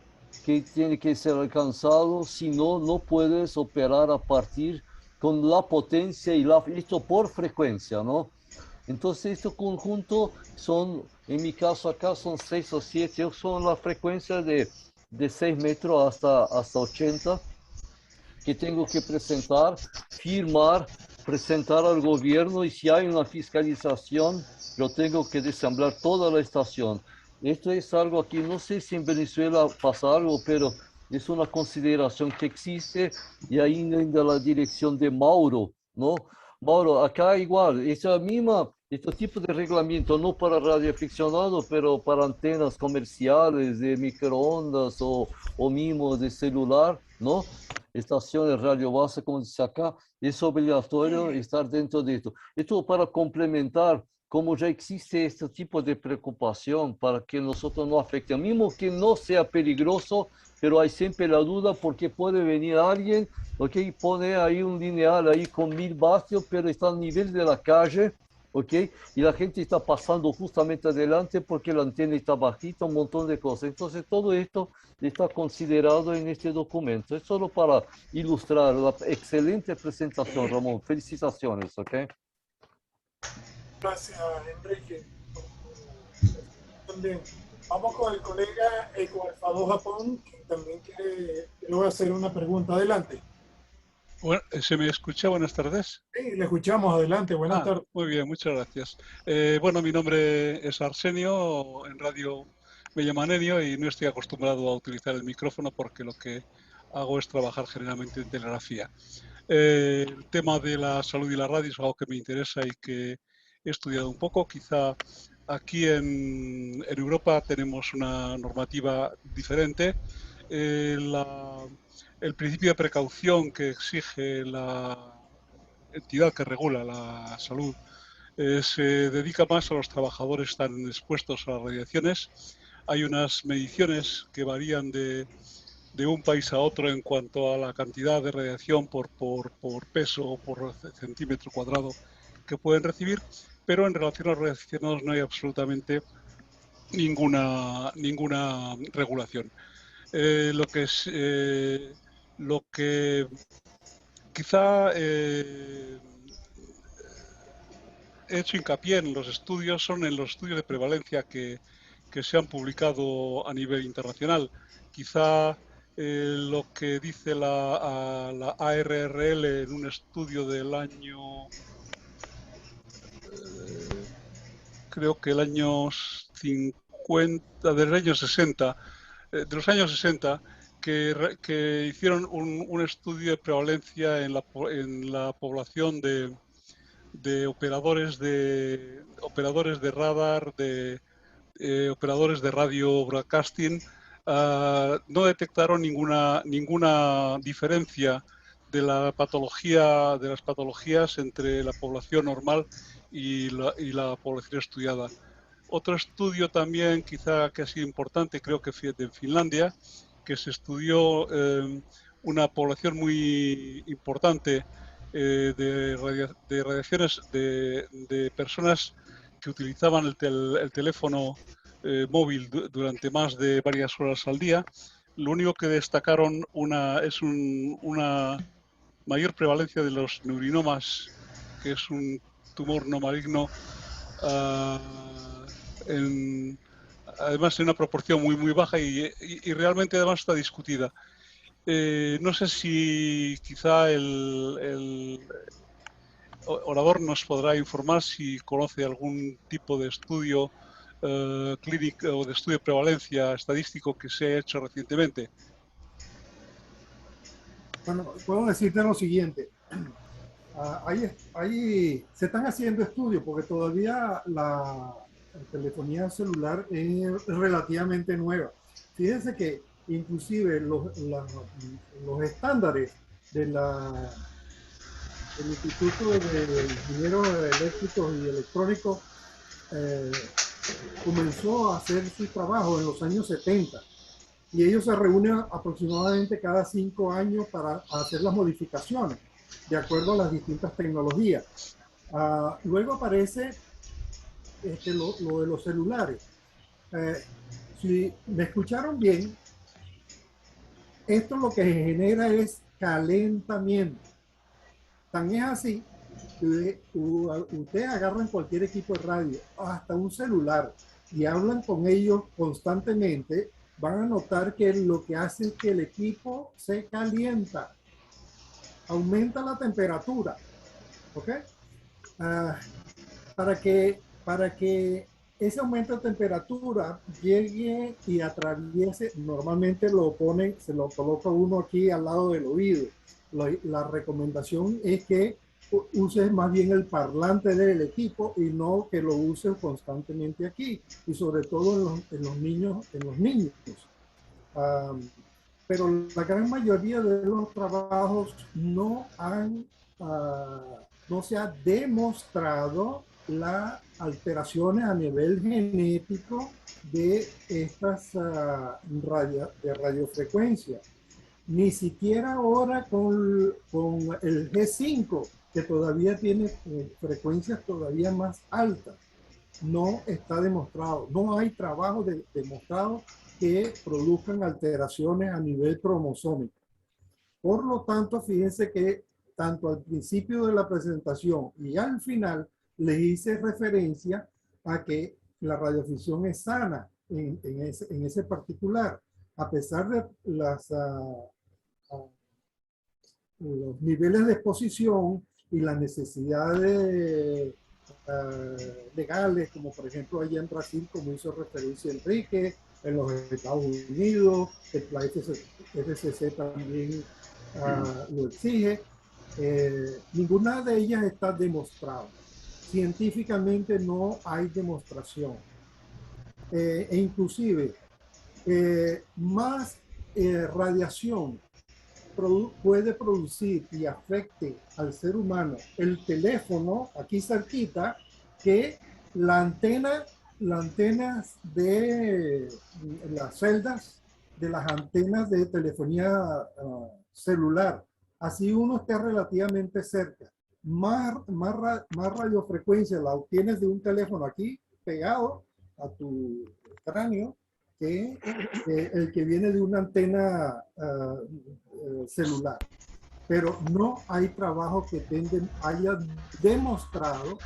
Speaker 7: que tiene que ser alcanzado, si no, no puedes operar a partir con la potencia y esto por frecuencia, ¿no? Entonces, este conjunto son, en mi caso acá, son 6 o 7, son la frecuencia de 6 metros hasta 80, que tengo que presentar, firmar, presentar al gobierno, y si hay una fiscalización, yo tengo que desamblar toda la estación. Esto es algo aquí, no sé si en Venezuela pasa algo, pero es una consideración que existe, y ahí en la dirección de Mauro, ¿no? Mauro, acá igual, esa misma, este tipo de reglamento, no para radioaficionados, pero para antenas comerciales de microondas o mismo de celular, ¿no? Estaciones radio base, como dice acá, es obligatorio estar dentro de esto. Esto para complementar, como ya existe este tipo de preocupación para que nosotros no afecte, mismo que no sea peligroso, pero hay siempre la duda porque puede venir alguien, ¿ok? Y pone ahí un lineal ahí con 1000 vatios, pero está al nivel de la calle, ¿ok? Y la gente está pasando justamente adelante porque la antena está bajita, un montón de cosas. Entonces todo esto está considerado en este documento. Es solo para ilustrar la excelente presentación, Ramón. Felicitaciones, ¿ok?
Speaker 1: Gracias, Enrique. También. Vamos con el colega con el Fado Japón, que también quiere, le voy a hacer una pregunta. Adelante.
Speaker 6: Bueno, ¿se me escucha? Buenas tardes.
Speaker 1: Sí, le escuchamos. Adelante. Buenas tardes.
Speaker 6: Muy bien, muchas gracias. Bueno, mi nombre es Arsenio, en radio me llaman Enio y no estoy acostumbrado a utilizar el micrófono porque lo que hago es trabajar generalmente en telegrafía. El tema de la salud y la radio es algo que me interesa y que he estudiado un poco. Quizá aquí en Europa tenemos una normativa diferente. El principio de precaución que exige la entidad que regula la salud se dedica más a los trabajadores que están expuestos a las radiaciones. Hay unas mediciones que varían de un país a otro en cuanto a la cantidad de radiación por peso o por centímetro cuadrado que pueden recibir, pero en relación a los radiacionados no hay absolutamente ninguna regulación. Lo que quizá he hecho hincapié en los estudios son en los estudios de prevalencia que se han publicado a nivel internacional. Quizá lo que dice la ARRL en un estudio del año, creo que el año 50, del año 60, de los años 60, que hicieron un estudio de prevalencia en la población de operadores de radar, operadores de radio broadcasting. No detectaron ninguna diferencia de las patologías entre la población normal y la población estudiada. Otro estudio también, quizá que ha sido importante, creo que fue de Finlandia, que se estudió una población muy importante de radiaciones de personas que utilizaban el teléfono móvil durante más de varias horas al día. Lo único que destacaron es una mayor prevalencia de los neurinomas, que es un tumor no maligno, además en una proporción muy baja y realmente además está discutida. No sé si quizá el orador nos podrá informar si conoce algún tipo de estudio clínico o de estudio de prevalencia estadístico que se ha hecho recientemente.
Speaker 2: Bueno, puedo decirte lo siguiente. Se están haciendo estudios porque todavía la telefonía celular es relativamente nueva. Fíjense que inclusive los estándares del Instituto de Ingenieros Eléctricos y Electrónicos comenzó a hacer su trabajo en los años 70 y ellos se reúnen aproximadamente cada 5 años para hacer las modificaciones de acuerdo a las distintas tecnologías. Luego aparece lo de los celulares. Si me escucharon bien, esto lo que genera es calentamiento. Tan es así que ustedes agarran cualquier equipo de radio, hasta un celular, y hablan con ellos constantemente, van a notar que lo que hace es que el equipo se calienta, aumenta la temperatura, ¿ok? Para que ese aumento de temperatura llegue y atraviese, normalmente se lo coloca uno aquí al lado del oído. La recomendación es que uses más bien el parlante del equipo y no que lo uses constantemente aquí, y sobre todo en los niños. Pero la gran mayoría de los trabajos no se ha demostrado las alteraciones a nivel genético de estas radiofrecuencias. Ni siquiera ahora con el G5, que todavía tiene frecuencias todavía más altas, no está demostrado. No hay trabajo demostrado que produzcan alteraciones a nivel cromosómico. Por lo tanto, fíjense que tanto al principio de la presentación y al final les hice referencia a que la radiodifusión es sana en ese particular, a pesar de los niveles de exposición y las necesidades legales, como por ejemplo allá en Brasil, como hizo referencia Enrique, en los Estados Unidos, la FCC también lo exige. Ninguna de ellas está demostrada. Científicamente no hay demostración. E inclusive, más radiación puede producir y afecte al ser humano el teléfono aquí cerquita que las antenas de las celdas de las antenas de telefonía celular. Así uno esté relativamente cerca. Más radiofrecuencia la obtienes de un teléfono aquí pegado a tu cráneo que el que viene de una antena celular. Pero no hay trabajo que haya demostrado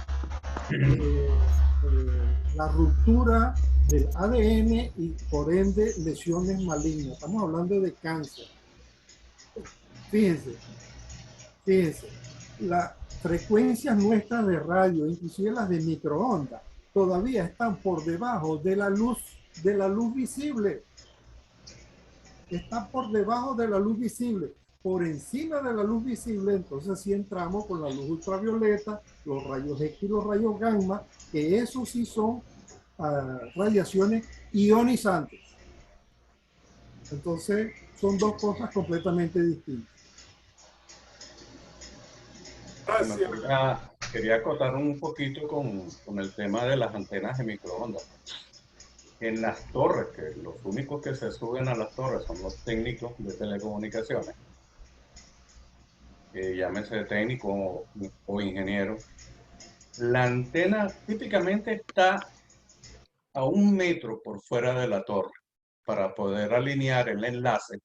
Speaker 2: la ruptura del ADN y por ende lesiones malignas. Estamos hablando de cáncer. Fíjense, las frecuencias nuestras de radio, inclusive las de microondas, todavía están por debajo de la luz visible. Está por debajo de la luz visible. Por encima de la luz visible, entonces sí entramos con la luz ultravioleta, los rayos X y los rayos gamma, que esos sí son radiaciones ionizantes. Entonces son dos cosas completamente distintas.
Speaker 5: Quería acotar un poquito con el tema de las antenas de microondas. En las torres, que los únicos que se suben a las torres son los técnicos de telecomunicaciones, llámese técnico o ingeniero, la antena típicamente está a 1 metro por fuera de la torre. Para poder alinear el enlace,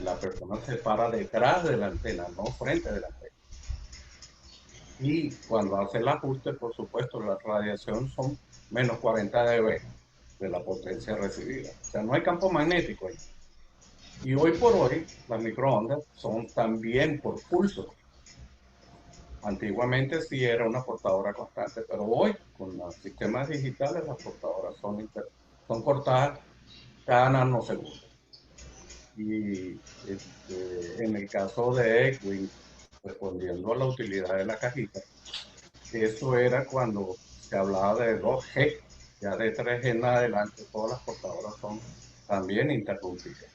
Speaker 5: la persona se para detrás de la antena, no frente de la antena. Y cuando hace el ajuste, por supuesto, la radiación son menos 40 dB de la potencia recibida. O sea, no hay campo magnético ahí. Y hoy por hoy, las microondas son también por pulso. Antiguamente sí era una portadora constante, pero hoy, con los sistemas digitales, las portadoras son cortadas cada nanosegundo. Y en el caso de Edwin, respondiendo a la utilidad de la cajita, eso era cuando se hablaba de 2G, ya de 3G en adelante, todas las portadoras son también interrumpidas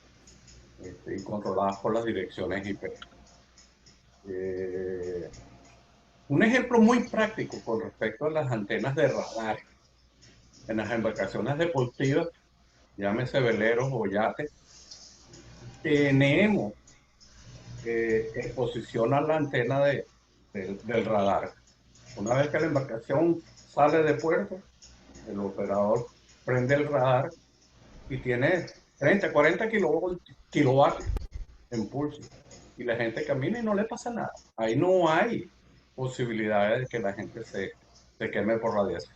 Speaker 5: y controladas por las direcciones IP. Un ejemplo muy práctico con respecto a las antenas de radar. En las embarcaciones deportivas, llámese veleros o yates, tenemos exposición a la antena del radar. Una vez que la embarcación sale de puerto, el operador prende el radar y tiene 30, 40 kilovatios en pulso. Y la gente camina y no le pasa nada. Ahí no hay posibilidades de que la gente se queme por radiación.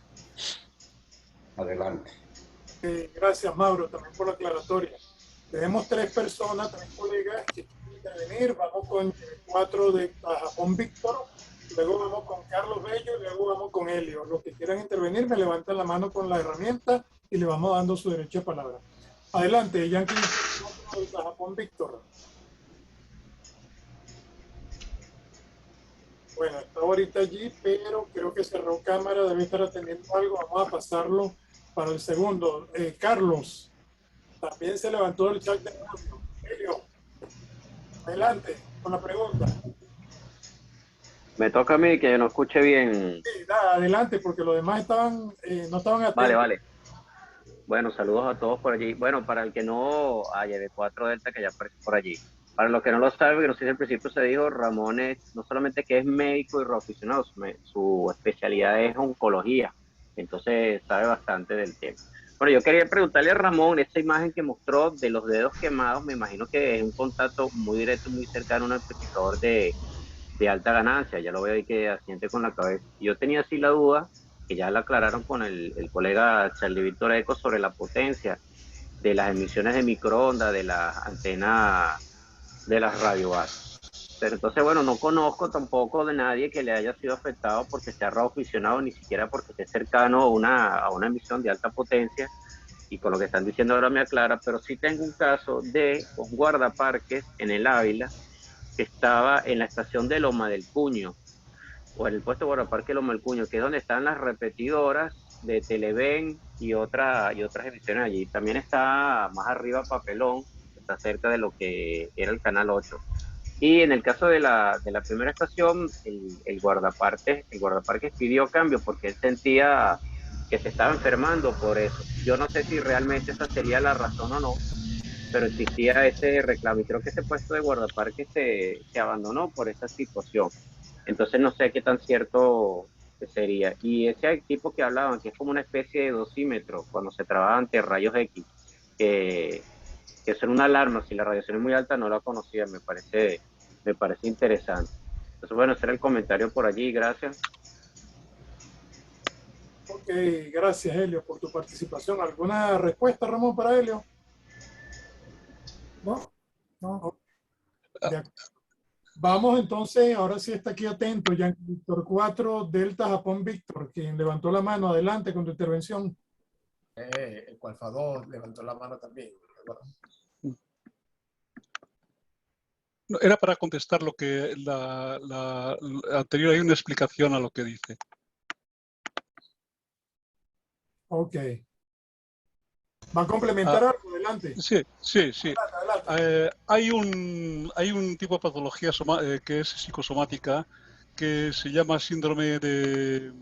Speaker 5: Adelante.
Speaker 1: Gracias, Mauro, también por la aclaratoria. Tenemos 3 personas, 3 colegas que quieren intervenir. Vamos con 4 de Japón Víctor, luego vamos con Carlos Bello y luego vamos con Helio. Los que quieran intervenir me levantan la mano con la herramienta y le vamos dando su derecho de palabra. Adelante, Yankee de Japón Víctor. Bueno, está ahorita allí, pero creo que cerró cámara, debe estar atendiendo algo. Vamos a pasarlo para el segundo. Carlos, también se levantó del chat de audio. Helio, adelante con la pregunta.
Speaker 8: Me toca a mí que no escuche bien.
Speaker 1: Sí, adelante, porque los demás no estaban atentos.
Speaker 8: Vale, vale. Bueno, saludos a todos por allí. Bueno, para el que no haya de 4 Delta que ya aparece por allí. Para los que no lo saben, que no sé si al principio se dijo, Ramón es no solamente que es médico y radioaficionado, su especialidad es oncología. Entonces sabe bastante del tema. Bueno, yo quería preguntarle a Ramón, esa imagen que mostró de los dedos quemados, me imagino que es un contacto muy directo, muy cercano a un amplificador de alta ganancia. Ya lo veo ahí que asiente con la cabeza. Yo tenía así la duda, que ya la aclararon con el colega Charlie Víctor Eco, sobre la potencia de las emisiones de microondas, de las antenas de las radiobases. Pero entonces, bueno, no conozco tampoco de nadie que le haya sido afectado porque sea radioaficionado, ni siquiera porque esté cercano a una emisión de alta potencia. Y con lo que están diciendo ahora me aclara, pero sí tengo un caso de un guardaparques en el Ávila que estaba en la estación de Loma del Cuño, o en el puesto de guardaparques Loma del Cuño, que es donde están las repetidoras de Televen y otras emisiones allí. También está más arriba Papelón, está cerca de lo que era el Canal 8. Y en el caso de la primera estación, el guardaparques pidió cambio porque él sentía que se estaba enfermando por eso. Yo no sé si realmente esa sería la razón o no, pero existía ese reclamo y creo que ese puesto de guardaparques se abandonó por esa situación. Entonces no sé qué tan cierto sería. Y ese equipo que hablaban, que es como una especie de dosímetro cuando se trabaja ante rayos X, que son una alarma, si la radiación es muy alta, no la conocía, me parece interesante. Entonces, bueno, ese era el comentario por allí, gracias.
Speaker 1: Ok, gracias Helio por tu participación. ¿Alguna respuesta, Ramón, para Helio? No. Vamos entonces, ahora sí está aquí atento, Yankee Víctor 4, Delta Japón Víctor, quien levantó la mano. Adelante con tu intervención.
Speaker 9: El Alfa 2 levantó la mano también.
Speaker 6: No, era para contestar lo que la anterior, hay una explicación a lo que dice.
Speaker 1: Ok. ¿Va a complementar algo? Adelante.
Speaker 6: Sí.
Speaker 1: Adelante.
Speaker 6: Hay un tipo de patología que es psicosomática, que se llama síndrome de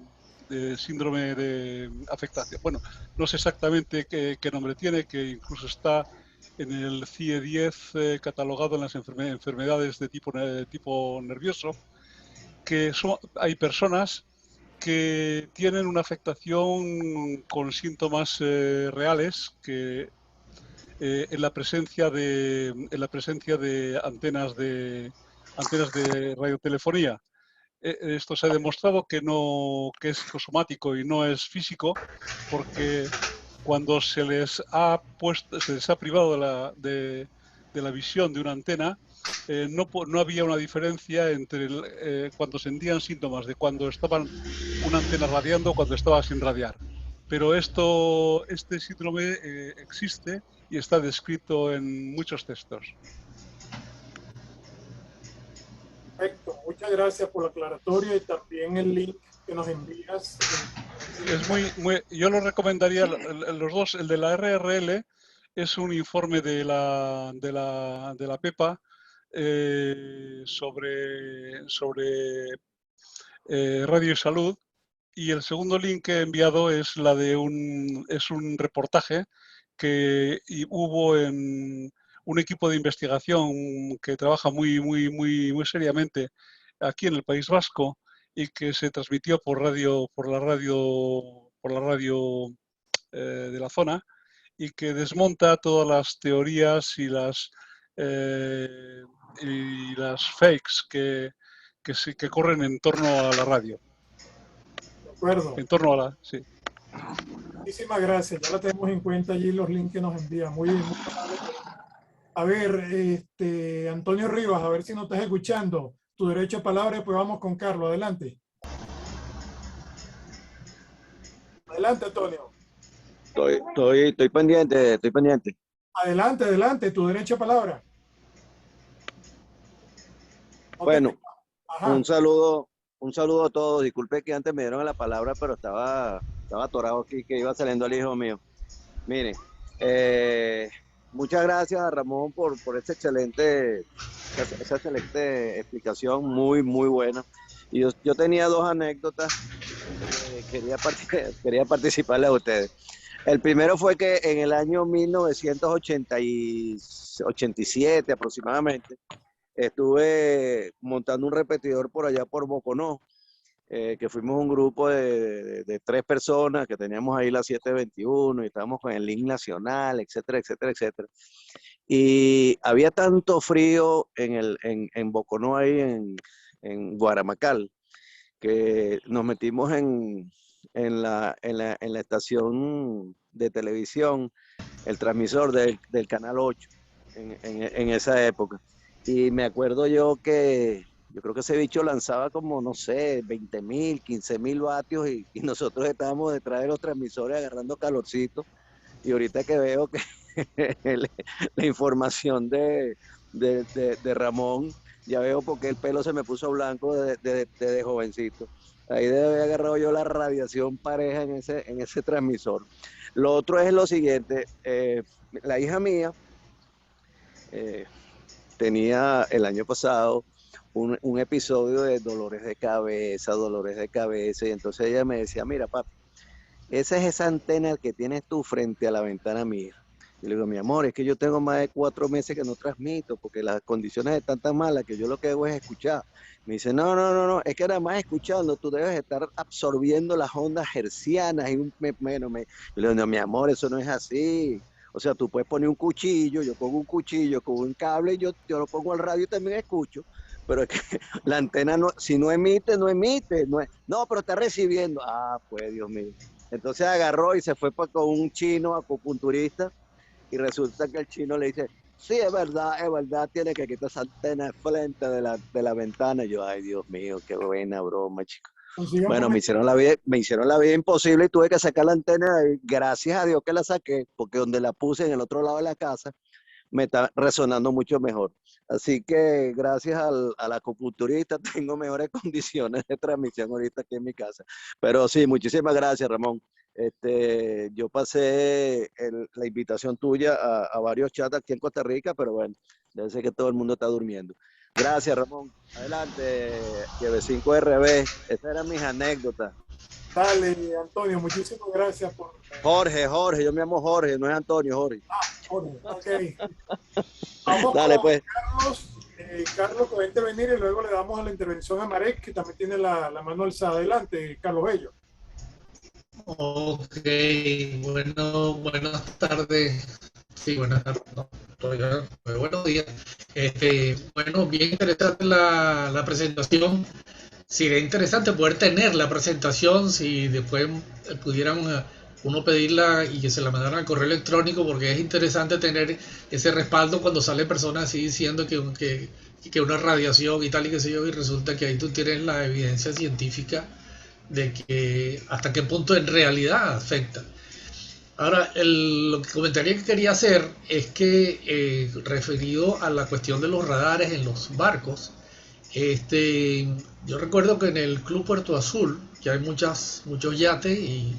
Speaker 6: afectación. Bueno, no sé exactamente qué nombre tiene, que incluso está en el CIE-10 catalogado en las enfermedades de tipo nervioso, que hay personas que tienen una afectación con síntomas reales que en la presencia de antenas de radiotelefonía. Esto se ha demostrado que es psicosomático y no es físico, porque cuando se les ha privado de la visión de una antena, no había una diferencia entre cuando sentían síntomas de cuando estaban una antena radiando o cuando estaba sin radiar. Pero este síndrome existe y está descrito en muchos textos.
Speaker 1: Perfecto, muchas gracias por la aclaratoria y también el link que nos envías.
Speaker 6: Yo lo recomendaría los dos. El de la RRL es un informe de la PEPA sobre radio y salud, y el segundo link que he enviado es un reportaje que hubo en un equipo de investigación que trabaja muy seriamente aquí en el País Vasco y que se transmitió por la radio de la zona, y que desmonta todas las teorías y las fakes que corren en torno a la radio.
Speaker 1: De acuerdo.
Speaker 6: En torno a la, sí.
Speaker 1: Muchísimas gracias, ya la tenemos en cuenta allí los links que nos envían. Muy bien, muy amable. A ver, Antonio Rivas, a ver si nos estás escuchando. Tu derecho a palabra, pues vamos con Carlos. Adelante. Adelante, Antonio.
Speaker 10: Estoy pendiente.
Speaker 1: Adelante, tu derecho a palabra.
Speaker 10: Bueno, un saludo a todos. Disculpe que antes me dieron la palabra, pero estaba atorado aquí, que iba saliendo el hijo mío. Miren, muchas gracias a Ramón por esa excelente explicación, muy buena. Y yo tenía dos anécdotas, quería participarle a ustedes. El primero fue que en el año 1987 aproximadamente, estuve montando un repetidor por allá por Boconó, que fuimos un grupo de 3 personas que teníamos ahí la 721 y estábamos con el link nacional, etcétera. Y había tanto frío en Boconó, ahí en Guaramacal, que nos metimos en la estación de televisión, el transmisor del Canal 8 en esa época. Y me acuerdo yo creo que ese bicho lanzaba como, no sé, 20.000, 15.000 vatios y nosotros estábamos detrás de los transmisores agarrando calorcito. Y ahorita que veo que la información de Ramón, ya veo por qué el pelo se me puso blanco de jovencito. Ahí debe haber agarrado yo la radiación pareja en ese transmisor. Lo otro es lo siguiente, la hija mía tenía el año pasado un episodio de dolores de cabeza, y entonces ella me decía, mira papi, esa es esa antena que tienes tú frente a la ventana mía. Y le digo, mi amor, es que yo tengo más de 4 meses que no transmito porque las condiciones están tan malas que yo lo que hago es escuchar. Me dice, no, es que nada más escuchando tú debes estar absorbiendo las ondas hertzianas. Yo le digo, no, mi amor, eso no es así. O sea, tú puedes poner un cuchillo, yo pongo un cuchillo con un cable y yo lo pongo al radio y también escucho. Pero es que la antena, si no emite, no emite. No, pero está recibiendo. Ah, pues Dios mío. Entonces agarró y se fue con un chino acupunturista. Y resulta que el chino le dice, sí, es verdad, tiene que quitar esa antena frente de la ventana. Y yo, ay, Dios mío, qué buena broma, chico. Bueno, me hicieron la vida imposible y tuve que sacar la antena. Y gracias a Dios que la saqué, porque donde la puse en el otro lado de la casa, me está resonando mucho mejor. Así que gracias al acupunturista tengo mejores condiciones de transmisión ahorita aquí en mi casa. Pero sí, muchísimas gracias, Ramón. Yo pasé la invitación tuya a varios chats aquí en Costa Rica, pero bueno, debe ser que todo el mundo está durmiendo. Gracias, Ramón. Adelante, GV5RB. Esas eran mis anécdotas.
Speaker 1: Dale, Antonio, muchísimas gracias por...
Speaker 10: Jorge, yo me llamo Jorge, no es Antonio, Jorge.
Speaker 1: Jorge, ok. Vamos
Speaker 10: dale,
Speaker 1: con
Speaker 10: pues.
Speaker 1: Carlos, puede intervenir y luego le damos a la intervención a Marek, que también tiene la mano alzada. Adelante, Carlos Bello.
Speaker 11: Ok, bueno, buenas tardes. Sí, buenas tardes. No, buenos días. Bueno, bien interesante la presentación. sería interesante poder tener la presentación, si después pudieran uno pedirla y que se la mandaran al correo electrónico, porque es interesante tener ese respaldo cuando salen personas así diciendo que una radiación y tal y qué sé yo, y resulta que ahí tú tienes la evidencia científica de que hasta qué punto en realidad afecta. Ahora, lo que comentaría que quería hacer es que, referido a la cuestión de los radares en los barcos, yo recuerdo que en el Club Puerto Azul, que hay muchos yates y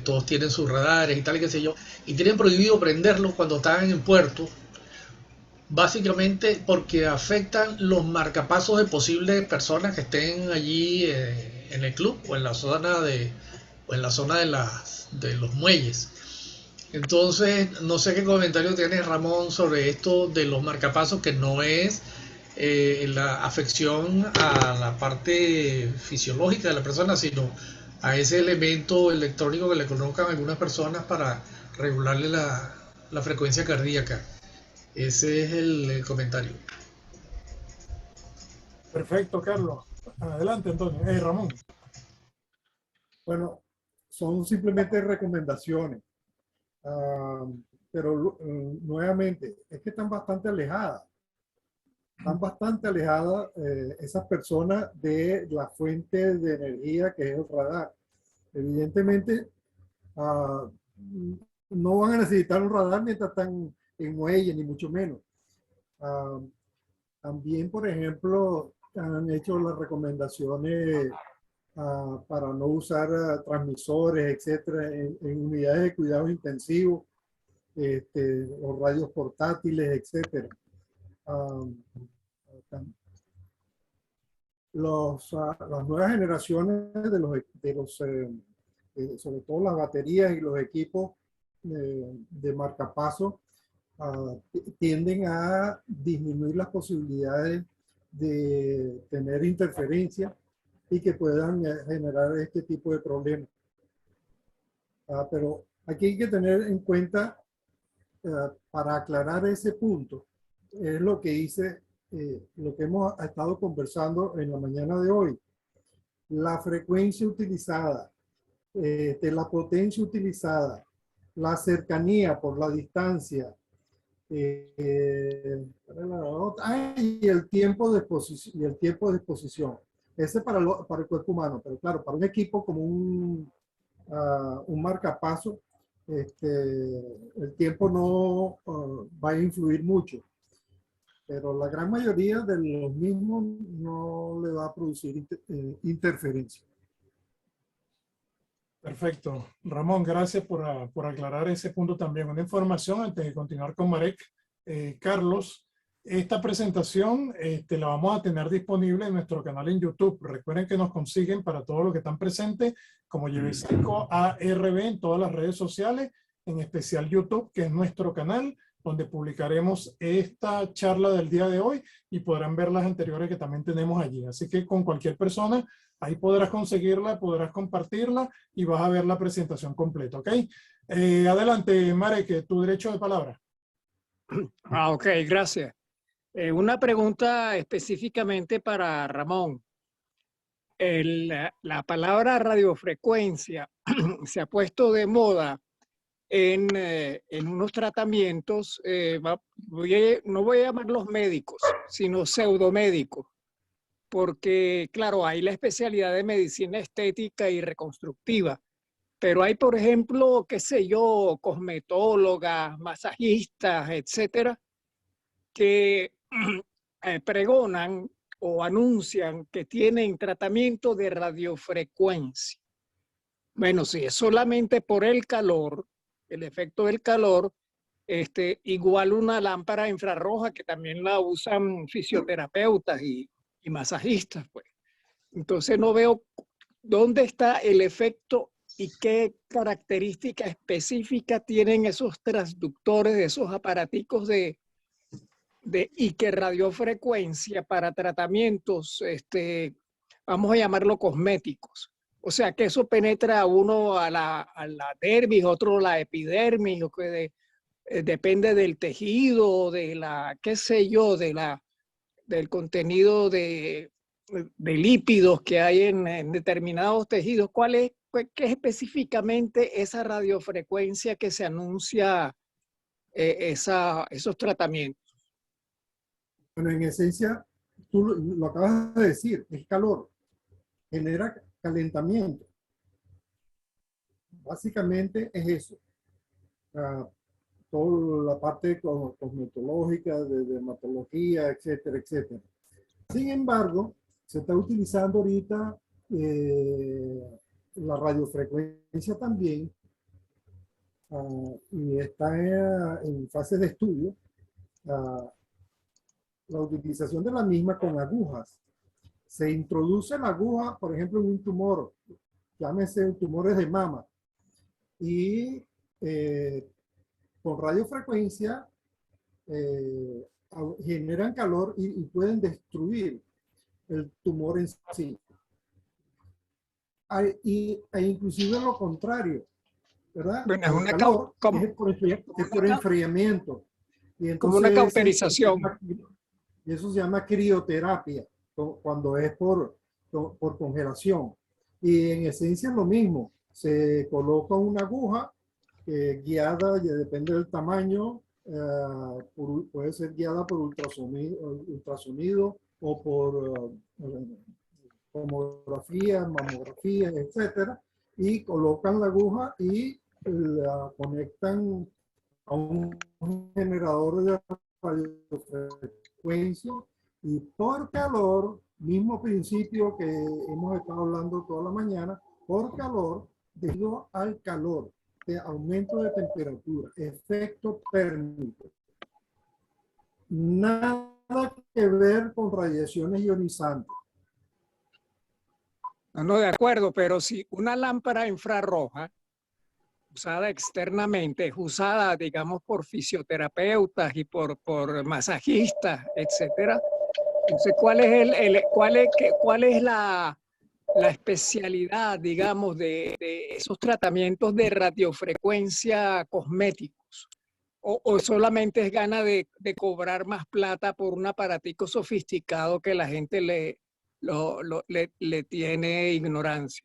Speaker 11: todos tienen sus radares y tal y qué sé yo, y tienen prohibido prenderlos cuando están en puerto, básicamente porque afectan los marcapasos de posibles personas que estén allí en el club o en la zona de los muelles. Entonces, no sé qué comentario tienes, Ramón, sobre esto de los marcapasos, que no es la afección a la parte fisiológica de la persona, sino a ese elemento electrónico que le colocan algunas personas para regularle la frecuencia cardíaca. Ese es el comentario.
Speaker 1: Perfecto, Carlos. Adelante, Antonio. Ramón.
Speaker 2: Bueno, son simplemente recomendaciones. Pero nuevamente, es que están bastante alejadas. Están bastante alejadas esas personas de la fuente de energía que es el radar. Evidentemente, no van a necesitar un radar mientras están en muelle, ni mucho menos. También, por ejemplo, han hecho las recomendaciones para no usar transmisores, etcétera, en unidades de cuidados intensivos, los radios portátiles, etcétera. Las nuevas generaciones sobre todo las baterías y los equipos de marcapaso tienden a disminuir las posibilidades de tener interferencia y que puedan generar este tipo de problemas. Pero aquí hay que tener en cuenta, para aclarar ese punto, es lo que hice, lo que hemos estado conversando en la mañana de hoy. La frecuencia utilizada, la potencia utilizada, la cercanía por la distancia, y el tiempo de exposición. Ese para el cuerpo humano, pero claro, para un equipo como un marcapaso, el tiempo no va a influir mucho, pero la gran mayoría de los mismos no le va a producir interferencia.
Speaker 1: Perfecto. Ramón, gracias por aclarar ese punto también. Una información antes de continuar con Marek. Carlos, esta presentación la vamos a tener disponible en nuestro canal en YouTube. Recuerden que nos consiguen para todos los que están presentes como YB5 ARB en todas las redes sociales, en especial YouTube, que es nuestro canal, donde publicaremos esta charla del día de hoy y podrán ver las anteriores que también tenemos allí. Así que con cualquier persona, ahí podrás conseguirla, podrás compartirla y vas a ver la presentación completa, ¿ok? Adelante, Marek, tu derecho de palabra.
Speaker 3: Ok, gracias. Una pregunta específicamente para Ramón. La palabra radiofrecuencia se ha puesto de moda en unos tratamientos, no voy a llamarlos médicos, sino pseudomédicos, porque claro, hay la especialidad de medicina estética y reconstructiva, pero hay, por ejemplo, qué sé yo, cosmetólogas, masajistas, etcétera, que pregonan o anuncian que tienen tratamiento de radiofrecuencia. Bueno, si es solamente por el calor, el efecto del calor, igual una lámpara infrarroja que también la usan fisioterapeutas y masajistas, pues. Entonces no veo dónde está el efecto y qué característica específica tienen esos transductores, esos aparaticos de Ike radiofrecuencia para tratamientos, vamos a llamarlo cosméticos. O sea, que eso penetra uno a la dermis, otro a la epidermis, lo que depende del tejido, de la, qué sé yo, del contenido de lípidos que hay en determinados tejidos. ¿Qué es específicamente esa radiofrecuencia que se anuncia esos tratamientos?
Speaker 2: Bueno, en esencia, tú lo acabas de decir, es calor, genera calentamiento. Básicamente es eso. Toda la parte cosmetológica, de dermatología, etcétera, etcétera. Sin embargo, se está utilizando ahorita la radiofrecuencia también y está en fase de estudio la utilización de la misma con agujas. Se introduce la aguja, por ejemplo, en un tumor, llámese tumores de mama, y con radiofrecuencia generan calor y pueden destruir el tumor en sí. E inclusive lo contrario, ¿verdad?
Speaker 3: Bueno, es
Speaker 2: el
Speaker 3: una
Speaker 2: calor es por enfriamiento. Y entonces,
Speaker 3: como una cauterización.
Speaker 2: Y eso se llama crioterapia, cuando es por congelación. Y en esencia es lo mismo. Se coloca una aguja guiada, ya depende del tamaño, puede ser guiada por ultrasonido o por tomografía, mamografía, etcétera, y colocan la aguja y la conectan a un generador de radiofrecuencia y por calor, mismo principio que hemos estado hablando toda la mañana, por calor, debido al calor, de aumento de temperatura, efecto térmico. Nada que ver con radiaciones ionizantes.
Speaker 3: No, de acuerdo, pero si una lámpara infrarroja usada externamente es usada, digamos, por fisioterapeutas y por masajistas, etcétera, entonces, ¿cuál es la especialidad, digamos, de esos tratamientos de radiofrecuencia cosméticos? ¿O solamente es gana de cobrar más plata por un aparatico sofisticado que la gente le tiene ignorancia?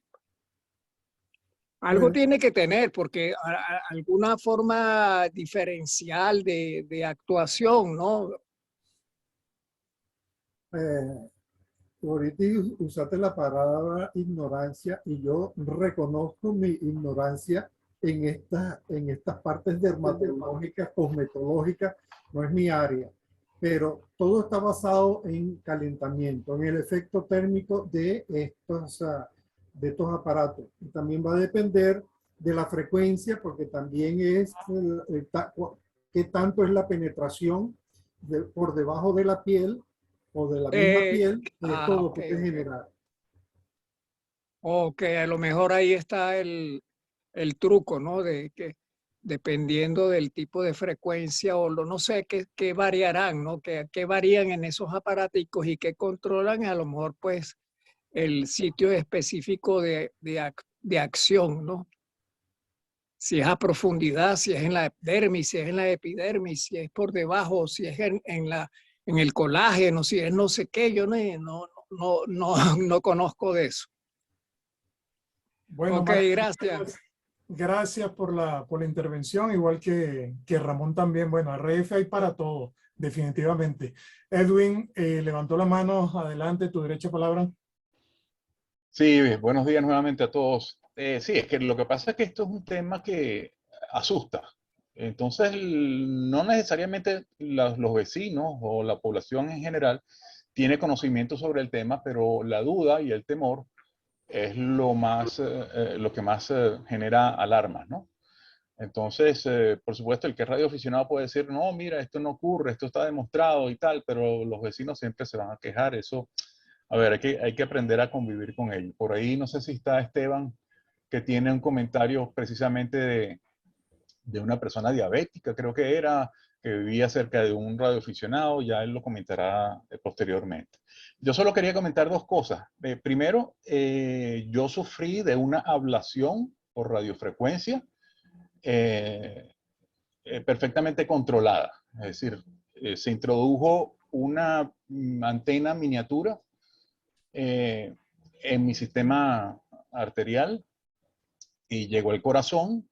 Speaker 3: Algo tiene que tener, porque alguna forma diferencial de actuación, ¿no?
Speaker 2: Ahorita usaste la palabra ignorancia y yo reconozco mi ignorancia en estas partes dermatológicas, cosmetológicas, no es mi área, pero todo está basado en calentamiento, en el efecto térmico de estos aparatos. Y también va a depender de la frecuencia, porque también es qué tanto es la penetración por debajo de la piel o de la misma piel, todo
Speaker 3: okay,
Speaker 2: puede generar.
Speaker 3: Ok, a lo mejor ahí está el truco, ¿no? De que dependiendo del tipo de frecuencia o no sé qué variarán, ¿no? ¿Qué varían en esos aparaticos y qué controlan? A lo mejor, pues, el sitio específico de acción, ¿no? Si es a profundidad, si es en la dermis, si es en la epidermis, si es por debajo, si es en el colágeno, si es no sé qué, yo no conozco de eso.
Speaker 1: Bueno,
Speaker 3: ok, gracias.
Speaker 1: Gracias por la intervención, igual que Ramón también. Bueno, RF hay para todo, definitivamente. Edwin levantó la mano, adelante, tu derecha palabra.
Speaker 4: Sí, buenos días nuevamente a todos. Sí, es que lo que pasa es que esto es un tema que asusta. Entonces, no necesariamente los vecinos o la población en general tiene conocimiento sobre el tema, pero la duda y el temor es lo que más genera alarmas, ¿no? Entonces, por supuesto, el que es radioaficionado puede decir, no, mira, esto no ocurre, esto está demostrado y tal, pero los vecinos siempre se van a quejar. Eso, a ver, hay que aprender a convivir con ello. Por ahí, no sé si está Esteban, que tiene un comentario precisamente de una persona diabética, creo que era, que vivía cerca de un radioaficionado, ya él lo comentará posteriormente. Yo solo quería comentar dos cosas. Primero, yo sufrí de una ablación por radiofrecuencia perfectamente controlada. Es decir, se introdujo una antena miniatura en mi sistema arterial y llegó al corazón.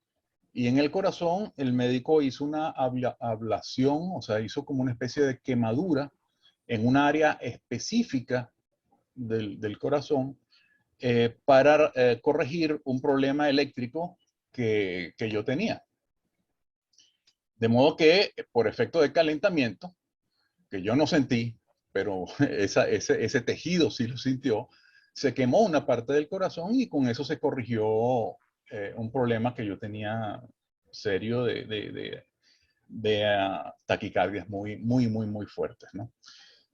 Speaker 4: Y en el corazón el médico hizo una ablación, o sea, hizo como una especie de quemadura en un área específica del corazón para corregir un problema eléctrico que yo tenía. De modo que por efecto de calentamiento, que yo no sentí, pero ese tejido sí lo sintió, se quemó una parte del corazón y con eso se corrigió un problema que yo tenía serio de taquicardias muy fuertes, ¿no?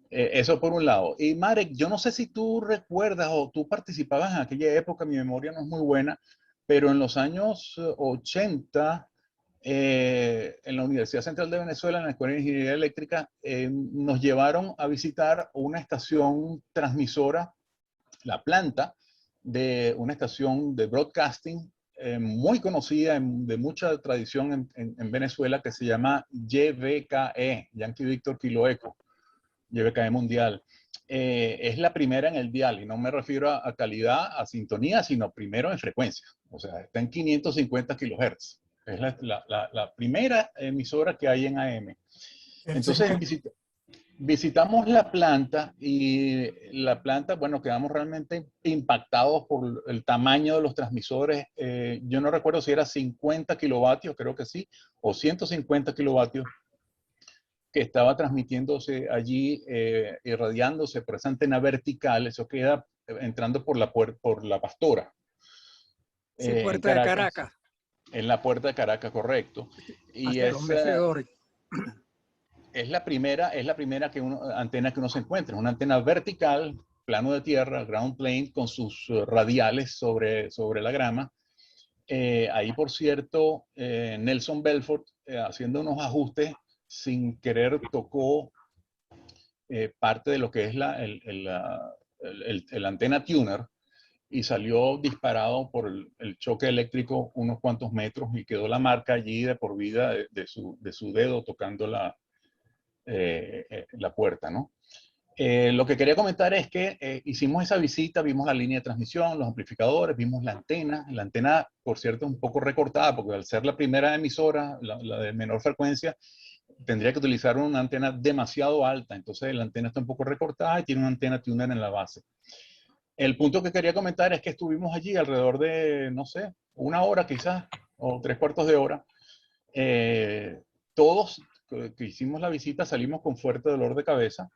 Speaker 4: Eso por un lado. Y Marek, yo no sé si tú recuerdas o tú participabas en aquella época, mi memoria no es muy buena, pero en los años 80, en la Universidad Central de Venezuela, en la Escuela de Ingeniería Eléctrica, nos llevaron a visitar una estación transmisora, la planta de una estación de broadcasting muy conocida, de mucha tradición en Venezuela, que se llama YVKE, Yankee Victor Kilo Eco, YVKE Mundial. Es la primera en el dial, y no me refiero a calidad, a sintonía, sino primero en frecuencia. O sea, está en 550 kilohertz. Es la primera emisora que hay en AM. Entonces visitamos la planta y la planta, bueno, quedamos realmente impactados por el tamaño de los transmisores. Yo no recuerdo si era 50 kilovatios, creo que sí, o 150 kilovatios que estaba transmitiéndose allí, irradiándose por esa antena vertical. Eso queda entrando por la Pastora.
Speaker 3: Sí, puerta de Caracas.
Speaker 4: En la puerta de Caracas, correcto. Y
Speaker 3: los mecedores.
Speaker 4: es la primera antena que uno se encuentra. Es una antena vertical, plano de tierra, ground plane, con sus radiales sobre la grama. Ahí, por cierto, Nelson Belfort, haciendo unos ajustes, sin querer tocó parte de lo que es el antena tuner, y salió disparado por el choque eléctrico unos cuantos metros, y quedó la marca allí de por vida de su dedo tocando la puerta, ¿no? Lo que quería comentar es que hicimos esa visita, vimos la línea de transmisión, los amplificadores, vimos la antena, por cierto, un poco recortada, porque al ser la primera emisora, la de menor frecuencia, tendría que utilizar una antena demasiado alta. Entonces la antena está un poco recortada y tiene una antena tuner en la base. El punto que quería comentar es que estuvimos allí alrededor de, no sé, una hora quizás, o 3/4 de hora. Todos que hicimos la visita salimos con fuerte dolor de cabeza.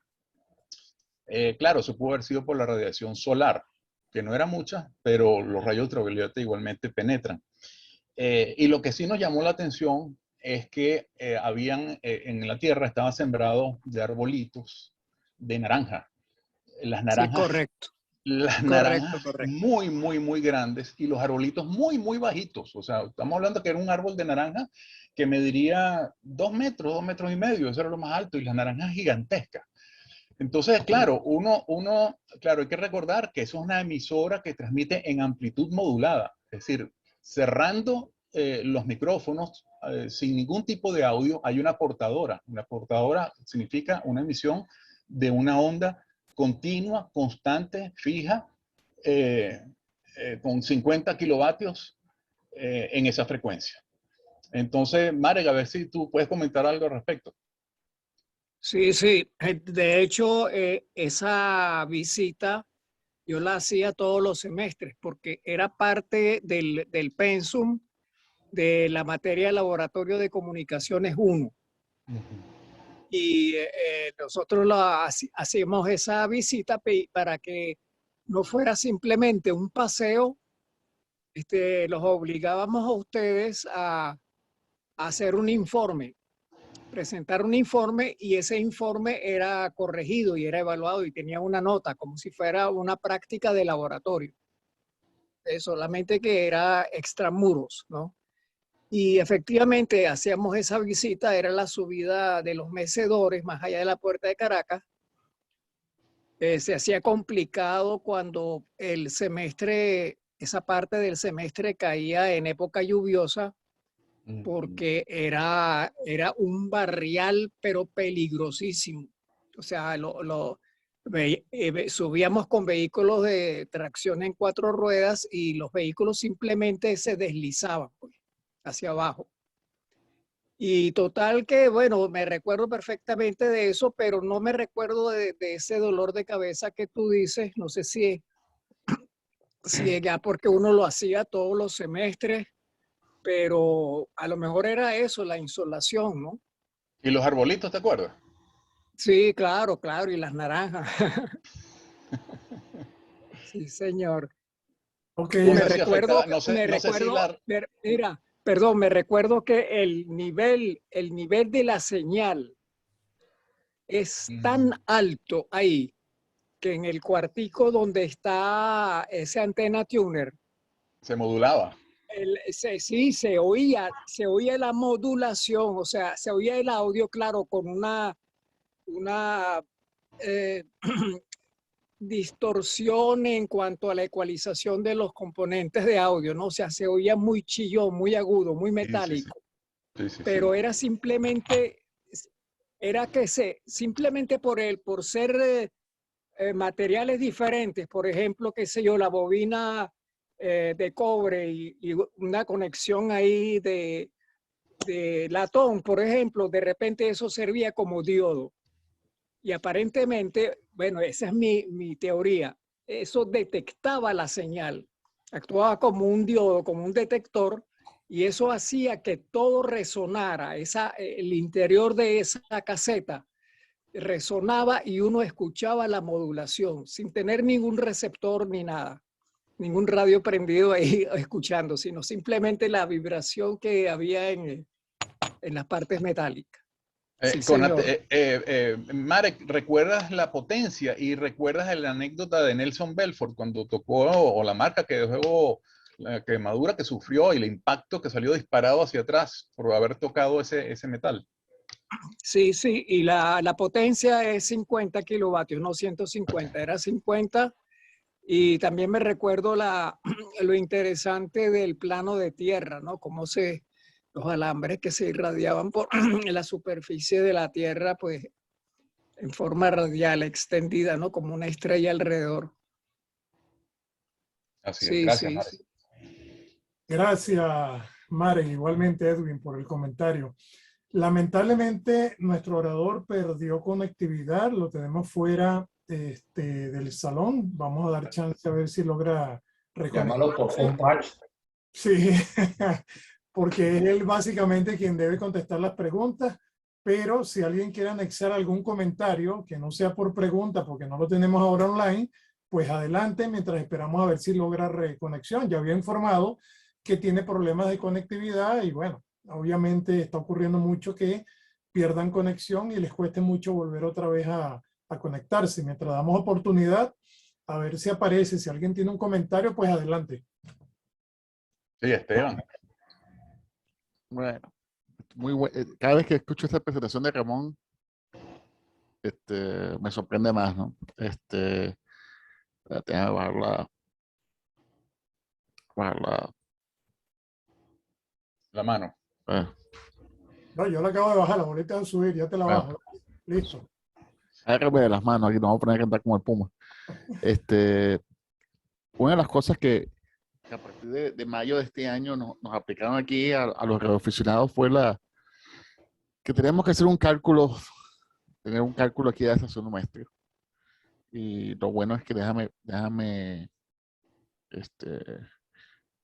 Speaker 4: Claro, eso pudo haber sido por la radiación solar, que no era mucha, pero los rayos ultravioleta igualmente penetran. Y lo que sí nos llamó la atención es que en la tierra estaba sembrado de arbolitos de naranja. Las naranjas,
Speaker 3: sí, correcto.
Speaker 4: Las naranjas muy grandes, y los arbolitos muy bajitos. O sea, estamos hablando que era un árbol de naranja que mediría 2 metros, 2 metros y medio. Eso era lo más alto, y las naranjas gigantescas. Entonces, claro, claro, hay que recordar que eso es una emisora que transmite en amplitud modulada, es decir, cerrando los micrófonos sin ningún tipo de audio, hay una portadora. Una portadora significa una emisión de una onda continua, constante, fija, con 50 kilovatios en esa frecuencia. Entonces, Marek, a ver si tú puedes comentar algo al respecto.
Speaker 3: Sí, sí. De hecho, esa visita yo la hacía todos los semestres porque era parte del pensum de la materia de Laboratorio de Comunicaciones 1. Y nosotros hacíamos esa visita para que no fuera simplemente un paseo. Los obligábamos a ustedes a hacer un informe, presentar un informe, y ese informe era corregido y era evaluado y tenía una nota, como si fuera una práctica de laboratorio. Solamente que era extramuros, ¿no? Y efectivamente hacíamos esa visita, era la subida de los mecedores más allá de la puerta de Caracas. Se hacía complicado cuando el semestre, esa parte del semestre caía en época lluviosa, porque era un barrial, pero peligrosísimo. O sea, subíamos con vehículos de tracción en 4 ruedas y los vehículos simplemente se deslizaban pues, hacia abajo. Y total que, bueno, me recuerdo perfectamente de eso, pero no me recuerdo de ese dolor de cabeza que tú dices. No sé si ya porque uno lo hacía todos los semestres, pero a lo mejor era eso, la insolación, ¿no?
Speaker 4: ¿Y los arbolitos, te acuerdas?
Speaker 3: Sí, claro, claro, y las naranjas. Sí, señor.
Speaker 1: Ok,
Speaker 4: No
Speaker 3: Me
Speaker 4: sé si
Speaker 3: recuerdo,
Speaker 4: afectaba, no sé si la...
Speaker 3: mira, perdón, me recuerdo que el nivel de la señal es tan alto ahí que en el cuartico donde está esa antena tuner,
Speaker 4: Se modulaba.
Speaker 3: sí, se oía la modulación, o sea, se oía el audio, claro, con una eh, distorsión en cuanto a la ecualización de los componentes de audio, ¿no? O sea, se oía muy chillón, muy agudo, muy metálico, pero era simplemente, simplemente por ser materiales diferentes, por ejemplo, qué sé yo, la bobina de cobre y una conexión ahí de latón, por ejemplo, de repente eso servía como diodo. Y aparentemente, bueno, esa es mi teoría, eso detectaba la señal, actuaba como un diodo, como un detector, y eso hacía que todo resonara, el interior de esa caseta resonaba y uno escuchaba la modulación sin tener ningún receptor ni nada, ningún radio prendido ahí escuchando, sino simplemente la vibración que había en las partes metálicas. Sí, señor.
Speaker 4: Marek, ¿recuerdas la potencia y recuerdas la anécdota de Nelson Belfort cuando tocó, o la marca que dejó, la quemadura que sufrió y el impacto que salió disparado hacia atrás por haber tocado ese metal?
Speaker 3: Sí, sí, y la potencia es 50 kilovatios, no 150, era 50. Y también me recuerdo lo interesante del plano de tierra, ¿no? Los alambres que se irradiaban por la superficie de la tierra, pues en forma radial, extendida, ¿no? Como una estrella alrededor.
Speaker 4: Así es,
Speaker 3: Sí,
Speaker 4: gracias,
Speaker 3: sí,
Speaker 4: Marek.
Speaker 3: sí.
Speaker 1: gracias, Maren, igualmente Edwin, por el comentario. Lamentablemente, nuestro orador perdió conectividad, lo tenemos fuera del salón. Vamos a dar chance a ver si logra
Speaker 5: Llámalo por
Speaker 1: reconectarse.
Speaker 5: phone patch.
Speaker 1: Sí, porque es él básicamente quien debe contestar las preguntas, pero si alguien quiere anexar algún comentario que no sea por pregunta, porque no lo tenemos ahora online, pues adelante mientras esperamos a ver si logra reconexión. Ya había informado que tiene problemas de conectividad y bueno, obviamente está ocurriendo mucho que pierdan conexión y les cueste mucho volver otra vez a conectarse. Mientras damos oportunidad, a ver si aparece. Si alguien tiene un comentario, pues adelante.
Speaker 4: Sí, Esteban.
Speaker 12: Bueno, cada vez que escucho esta presentación de Ramón, me sorprende más, ¿no? Tengo que bajar
Speaker 4: la mano.
Speaker 1: No, yo la acabo de bajar, la bolita de subir, ya te la bajo. Listo.
Speaker 12: Agárrame de las manos, aquí nos vamos a poner a cantar como el Puma. Una de las cosas que a partir de mayo de este año nos aplicaron aquí a los radioaficionados fue que tenemos que hacer tener un cálculo aquí de estación nuestra. Y lo bueno es que déjame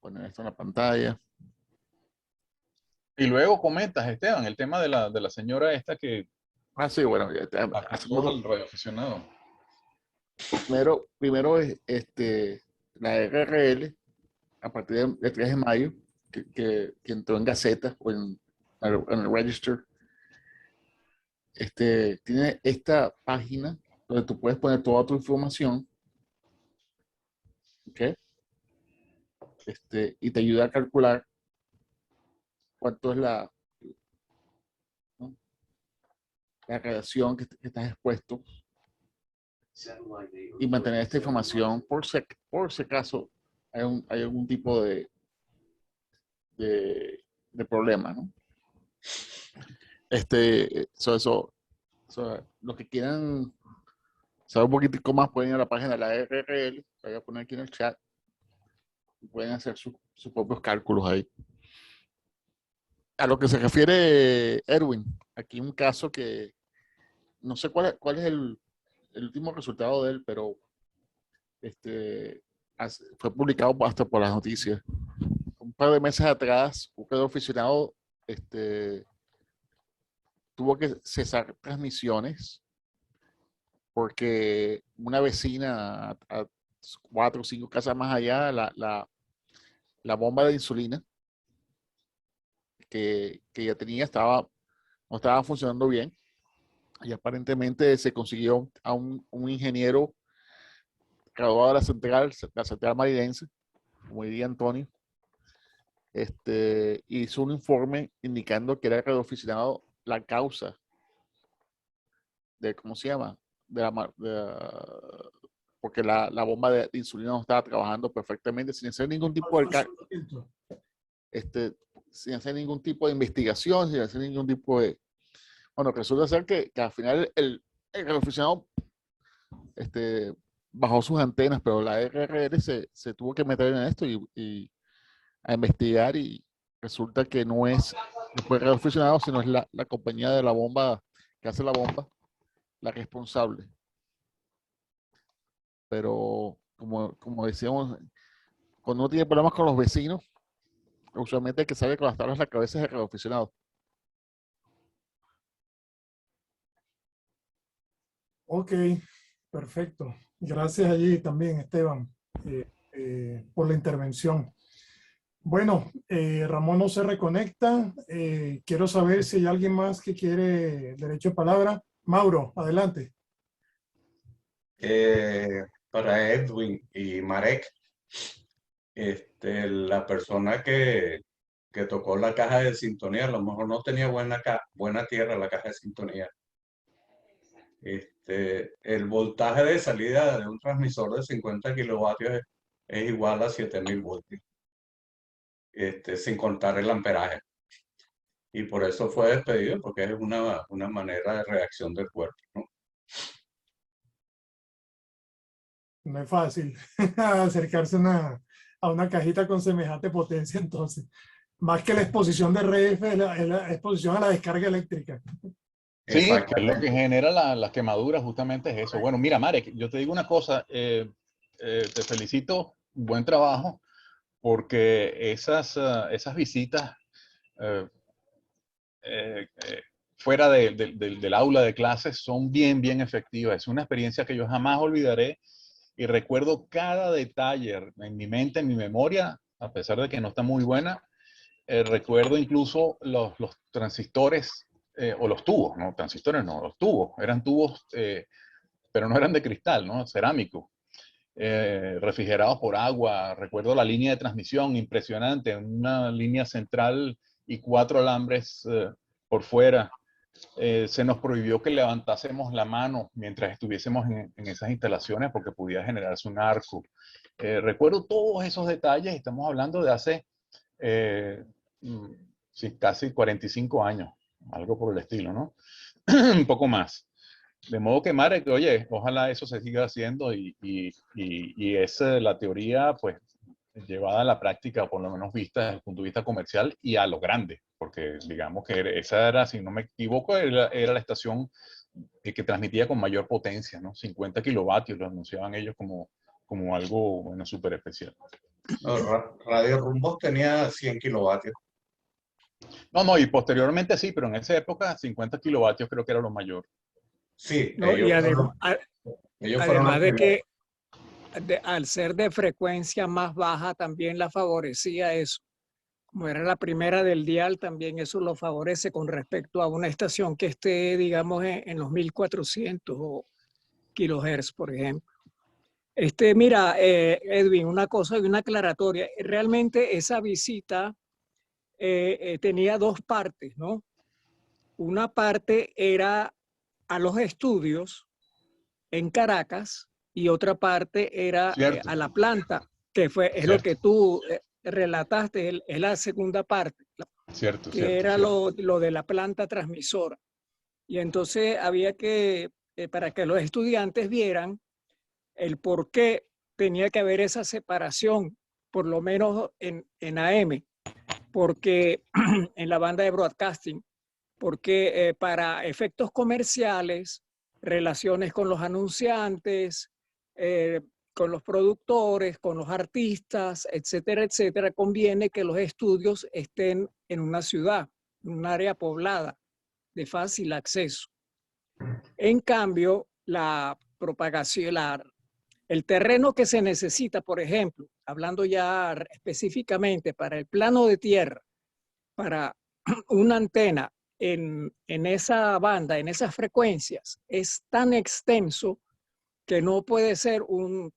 Speaker 12: poner esto en la pantalla.
Speaker 4: Y luego comentas, Esteban, el tema de la señora esta que...
Speaker 12: Ah, sí, bueno.
Speaker 4: Hacemos el radioaficionado.
Speaker 12: Primero es la RRL, a partir del 3 de mayo, que entró en Gaceta o en el Register. Tiene esta página donde tú puedes poner toda tu información. ¿Ok? Y te ayuda a calcular cuánto es la radiación que estás expuesto y mantener esta información por si acaso hay algún tipo de problema, ¿no? Los que quieran saber un poquitico más, pueden ir a la página de la RRL, la voy a poner aquí en el chat, y pueden hacer sus propios cálculos ahí. A lo que se refiere Erwin, aquí un caso que no sé cuál es el último resultado de él, pero fue publicado hasta por las noticias. Un par de meses atrás, un radioaficionado tuvo que cesar transmisiones porque una vecina a 4 o 5 casas más allá, la bomba de insulina que ella tenía no estaba funcionando bien, y aparentemente se consiguió a un ingeniero graduado de la central maridense, como diría Antonio, hizo un informe indicando que era el radioaficionado la causa de, ¿cómo se llama? Porque la bomba de insulina no estaba trabajando perfectamente, sin hacer ningún tipo sin hacer ningún tipo de investigación, sin hacer ningún tipo de... Bueno, resulta ser que al final el radioaficionado bajó sus antenas, pero la RRR se tuvo que meter en esto y a investigar, y resulta que no es el radioaficionado, sino es la compañía de la bomba que hace la bomba la responsable. Pero como decíamos, cuando uno tiene problemas con los vecinos, usualmente el que sabe con las tablas la cabeza es el radioaficionado.
Speaker 1: Ok, perfecto. Gracias allí también, Esteban, por la intervención. Bueno, Ramón no se reconecta. Quiero saber si hay alguien más que quiere derecho de palabra. Mauro, adelante.
Speaker 5: Para Edwin y Marek, la persona que tocó la caja de sintonía, a lo mejor no tenía buena tierra la caja de sintonía. El voltaje de salida de un transmisor de 50 kilovatios es igual a 7000 voltios, sin contar el amperaje. Y por eso fue despedido, porque es una manera de reacción del cuerpo, ¿no?
Speaker 1: No es fácil acercarse a una cajita con semejante potencia, entonces. Más que la exposición de RF, es la exposición a la descarga eléctrica.
Speaker 4: Sí, que es lo que genera las quemaduras, justamente es eso. Bueno, mira, Marek, yo te digo una cosa, te felicito, buen trabajo, porque esas visitas fuera del aula de clases son bien efectivas. Es una experiencia que yo jamás olvidaré, y recuerdo cada detalle en mi mente, en mi memoria, a pesar de que no está muy buena. Recuerdo incluso los transistores, o los tubos, no, transistores no, los tubos, eran tubos, pero no eran de cristal, ¿no? Cerámico, refrigerados por agua. Recuerdo la línea de transmisión, impresionante, una línea central y 4 alambres por fuera. Se nos prohibió que levantásemos la mano mientras estuviésemos en esas instalaciones, porque podía generarse un arco. Recuerdo todos esos detalles, estamos hablando de hace sí, casi 45 años, algo por el estilo, ¿no? Un poco más. De modo que, Marek, oye, ojalá eso se siga haciendo y es la teoría, pues, llevada a la práctica, por lo menos vista desde el punto de vista comercial y a lo grande, porque digamos que esa era, si no me equivoco, era la estación que transmitía con mayor potencia, ¿no? 50 kilovatios, lo anunciaban ellos como algo, bueno, súper especial.
Speaker 5: No, Radio Rumbos tenía 100 kilovatios.
Speaker 4: No, y posteriormente sí, pero en esa época 50 kilovatios creo que era lo mayor.
Speaker 5: Sí,
Speaker 3: no, y además de que al ser de frecuencia más baja también la favorecía eso. Como era la primera del dial, también eso lo favorece con respecto a una estación que esté, digamos, en los 1400 kilohertz, por ejemplo. Mira, Edwin, una cosa y una aclaratoria. Realmente esa visita tenía 2 partes, ¿no? Una parte era a los estudios en Caracas y otra parte era a la planta, que es lo que tú relataste, es la segunda parte, que era lo de la planta transmisora. Y entonces había que para que los estudiantes vieran el por qué tenía que haber esa separación, por lo menos en AM, porque en la banda de broadcasting, porque para efectos comerciales, relaciones con los anunciantes, con los productores, con los artistas, etcétera, etcétera, conviene que los estudios estén en una ciudad, en un área poblada, de fácil acceso. En cambio, la propagación, el terreno que se necesita, por ejemplo, hablando ya específicamente para el plano de tierra, para una antena en esa banda, en esas frecuencias, es tan extenso que no puede ser un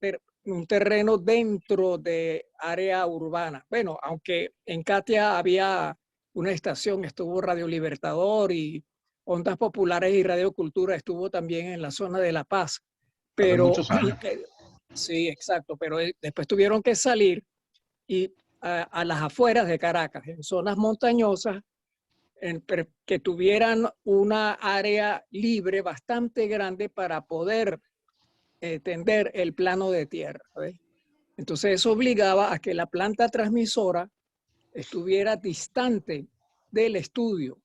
Speaker 3: terreno dentro de área urbana. Bueno, aunque en Katia había una estación, estuvo Radio Libertador y Ondas Populares y Radio Cultura estuvo también en la zona de La Paz. Pero
Speaker 4: muchos años.
Speaker 3: Sí, exacto, pero después tuvieron que salir y a las afueras de Caracas, en zonas montañosas, que tuvieran una área libre bastante grande para poder tender el plano de tierra. ¿Ves? Entonces eso obligaba a que la planta transmisora estuviera distante del estudio.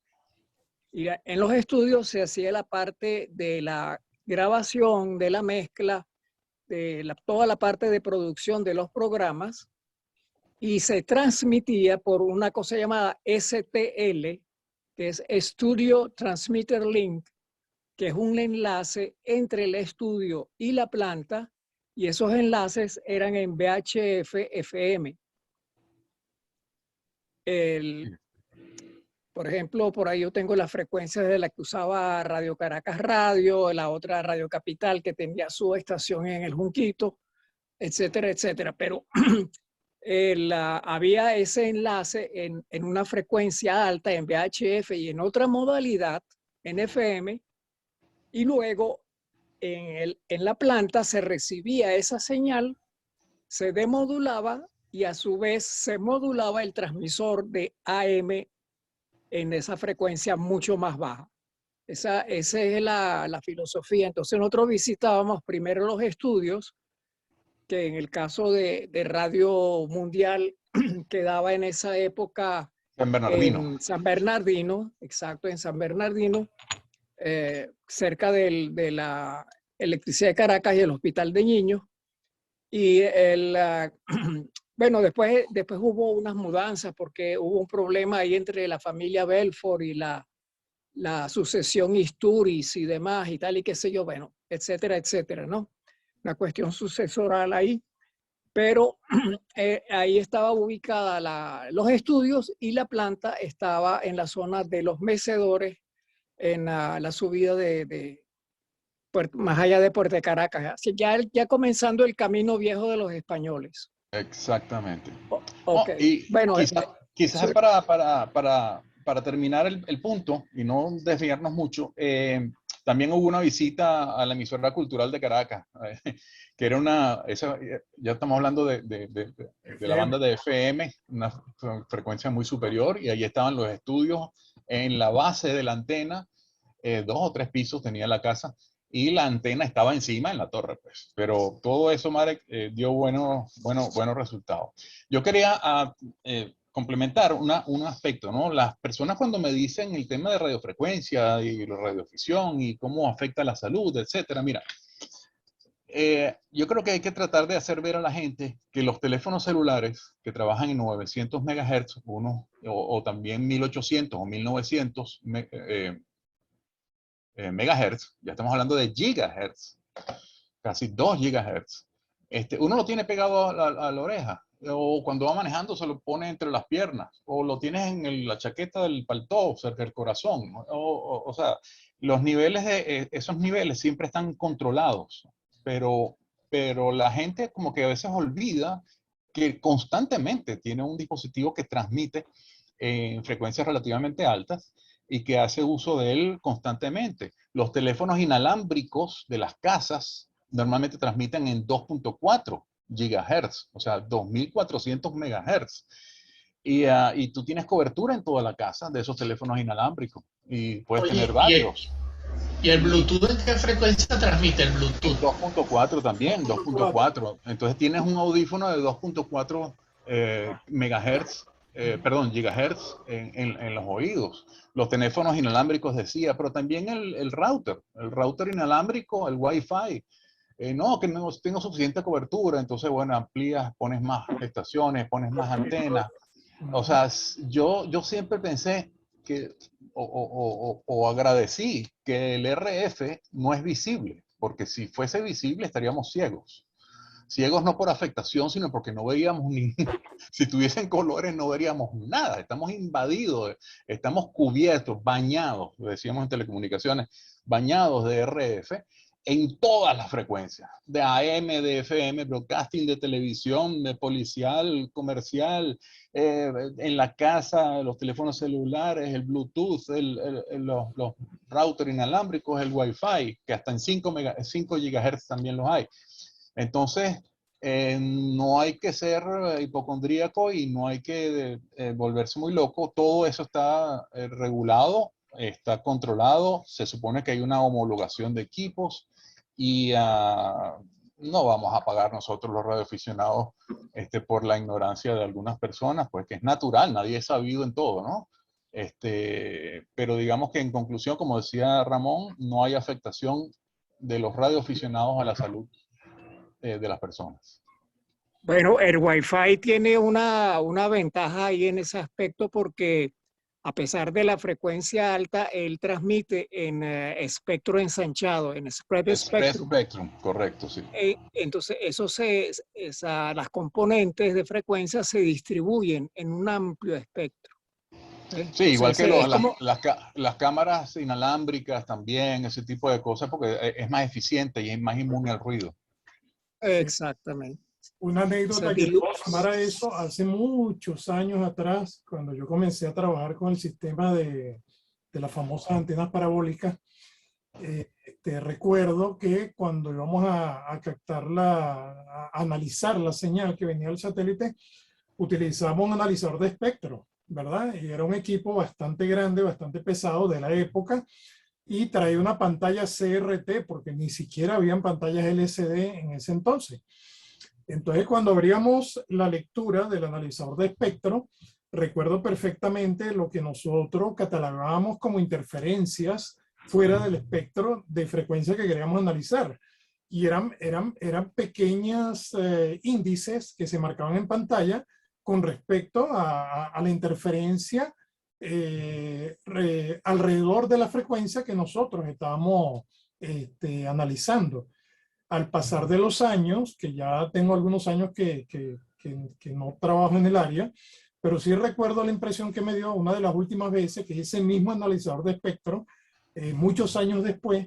Speaker 3: Y en los estudios se hacía la parte de la grabación, de la mezcla, de toda la parte de producción de los programas, y se transmitía por una cosa llamada STL, que es Studio Transmitter Link, que es un enlace entre el estudio y la planta, y esos enlaces eran en VHF FM. Por ejemplo, por ahí yo tengo las frecuencias de la que usaba Radio Caracas Radio, la otra Radio Capital que tenía su estación en el Junquito, etcétera, etcétera. Pero había ese enlace en una frecuencia alta en VHF y en otra modalidad en FM, y luego en la planta se recibía esa señal, se demodulaba y a su vez se modulaba el transmisor de AM en esa frecuencia mucho más baja. Esa es la filosofía. Entonces nosotros visitábamos primero los estudios, que en el caso de Radio Mundial quedaba en esa época
Speaker 4: San Bernardino.
Speaker 3: en San Bernardino, exacto, en San Bernardino, cerca de la Electricidad de Caracas y el Hospital de Niños. Y bueno, después hubo unas mudanzas porque hubo un problema ahí entre la familia Belfort y la sucesión Isturiz y demás y tal y qué sé yo, bueno, etcétera, etcétera, ¿no? Una cuestión sucesoral ahí. Pero ahí estaba ubicada los estudios y la planta estaba en la zona de los mecedores, en la subida más allá de Puerto Caracas, así ya comenzando el camino viejo de los españoles.
Speaker 4: Exactamente.
Speaker 3: Okay.
Speaker 4: Y
Speaker 3: bueno,
Speaker 4: quizás
Speaker 3: sí.
Speaker 4: para terminar el punto y no desviarnos mucho, también hubo una visita a la emisora cultural de Caracas, que era ya estamos hablando de la banda de FM, una frecuencia muy superior, y ahí estaban los estudios en la base de la antena, 2 o 3 pisos tenía la casa, y la antena estaba encima en la torre, pues. Pero todo eso, Marek, dio buenos resultados. Yo quería complementar un aspecto, ¿no? Las personas cuando me dicen el tema de radiofrecuencia y la radiodifusión y cómo afecta a la salud, etcétera, mira, yo creo que hay que tratar de hacer ver a la gente que los teléfonos celulares que trabajan en 900 MHz, o también 1800 o 1900 megahertz, ya estamos hablando de gigahertz, casi 2 gigahertz. Uno lo tiene pegado a la oreja, o cuando va manejando se lo pone entre las piernas, o lo tienes en la chaqueta del paltó, cerca del corazón. O sea, esos niveles siempre están controlados, pero la gente como que a veces olvida que constantemente tiene un dispositivo que transmite en frecuencias relativamente altas y que hace uso de él constantemente. Los teléfonos inalámbricos de las casas normalmente transmiten en 2.4 gigahertz, o sea, 2400 megahertz. Y tú tienes cobertura en toda la casa de esos teléfonos inalámbricos y puedes tener varios.
Speaker 11: ¿Y el Bluetooth en qué frecuencia transmite el Bluetooth?
Speaker 4: 2.4 también, 2.4. Entonces tienes un audífono de 2.4 megahertz, perdón, gigahertz en los oídos. Los teléfonos inalámbricos decía, pero también el router inalámbrico, el Wi-Fi. No, que no tengo suficiente cobertura, entonces, bueno, amplías, pones más estaciones, pones más antenas. O sea, yo siempre pensé que, o agradecí que el RF no es visible, porque si fuese visible estaríamos ciegos. Ciegos no por afectación, sino porque no veíamos ni, si tuviesen colores no veríamos nada, estamos invadidos, estamos cubiertos, bañados, decíamos en telecomunicaciones, bañados de RF en todas las frecuencias, de AM, de FM, broadcasting, de televisión, de policial, comercial, en la casa, los teléfonos celulares, el Bluetooth, los routers inalámbricos, el Wi-Fi, que hasta en 5 GHz también los hay. Entonces, no hay que ser hipocondríaco y no hay que volverse muy loco. Todo eso está regulado, está controlado. Se supone que hay una homologación de equipos y no vamos a pagar nosotros los radioaficionados por la ignorancia de algunas personas, pues que es natural, nadie es sabido en todo, ¿no? Pero digamos que en conclusión, como decía Ramón, no hay afectación de los radioaficionados a la salud de las personas.
Speaker 3: Bueno, el Wi-Fi tiene una ventaja ahí en ese aspecto porque a pesar de la frecuencia alta, él transmite en espectro ensanchado, en spread spectrum.
Speaker 4: Correcto, sí.
Speaker 3: Entonces, las componentes de frecuencia se distribuyen en un amplio espectro.
Speaker 4: Sí, igual que las cámaras inalámbricas también, ese tipo de cosas, porque es más eficiente y es más inmune al ruido.
Speaker 3: Exactamente.
Speaker 1: Una anécdota que puedo sumar a eso, hace muchos años atrás, cuando yo comencé a trabajar con el sistema de las famosas antenas parabólicas, recuerdo que cuando íbamos a captar a analizar la señal que venía del satélite, utilizamos un analizador de espectro, ¿verdad? Y era un equipo bastante grande, bastante pesado de la época, y traía una pantalla CRT, porque ni siquiera habían pantallas LCD en ese entonces. Entonces, cuando abríamos la lectura del analizador de espectro, recuerdo perfectamente lo que nosotros catalogábamos como interferencias fuera del espectro de frecuencia que queríamos analizar. Y eran pequeños índices que se marcaban en pantalla con respecto a la interferencia alrededor de la frecuencia que nosotros estábamos analizando. Al pasar de los años, que ya tengo algunos años que no trabajo en el área, pero sí recuerdo la impresión que me dio una de las últimas veces que ese mismo analizador de espectro, muchos años después,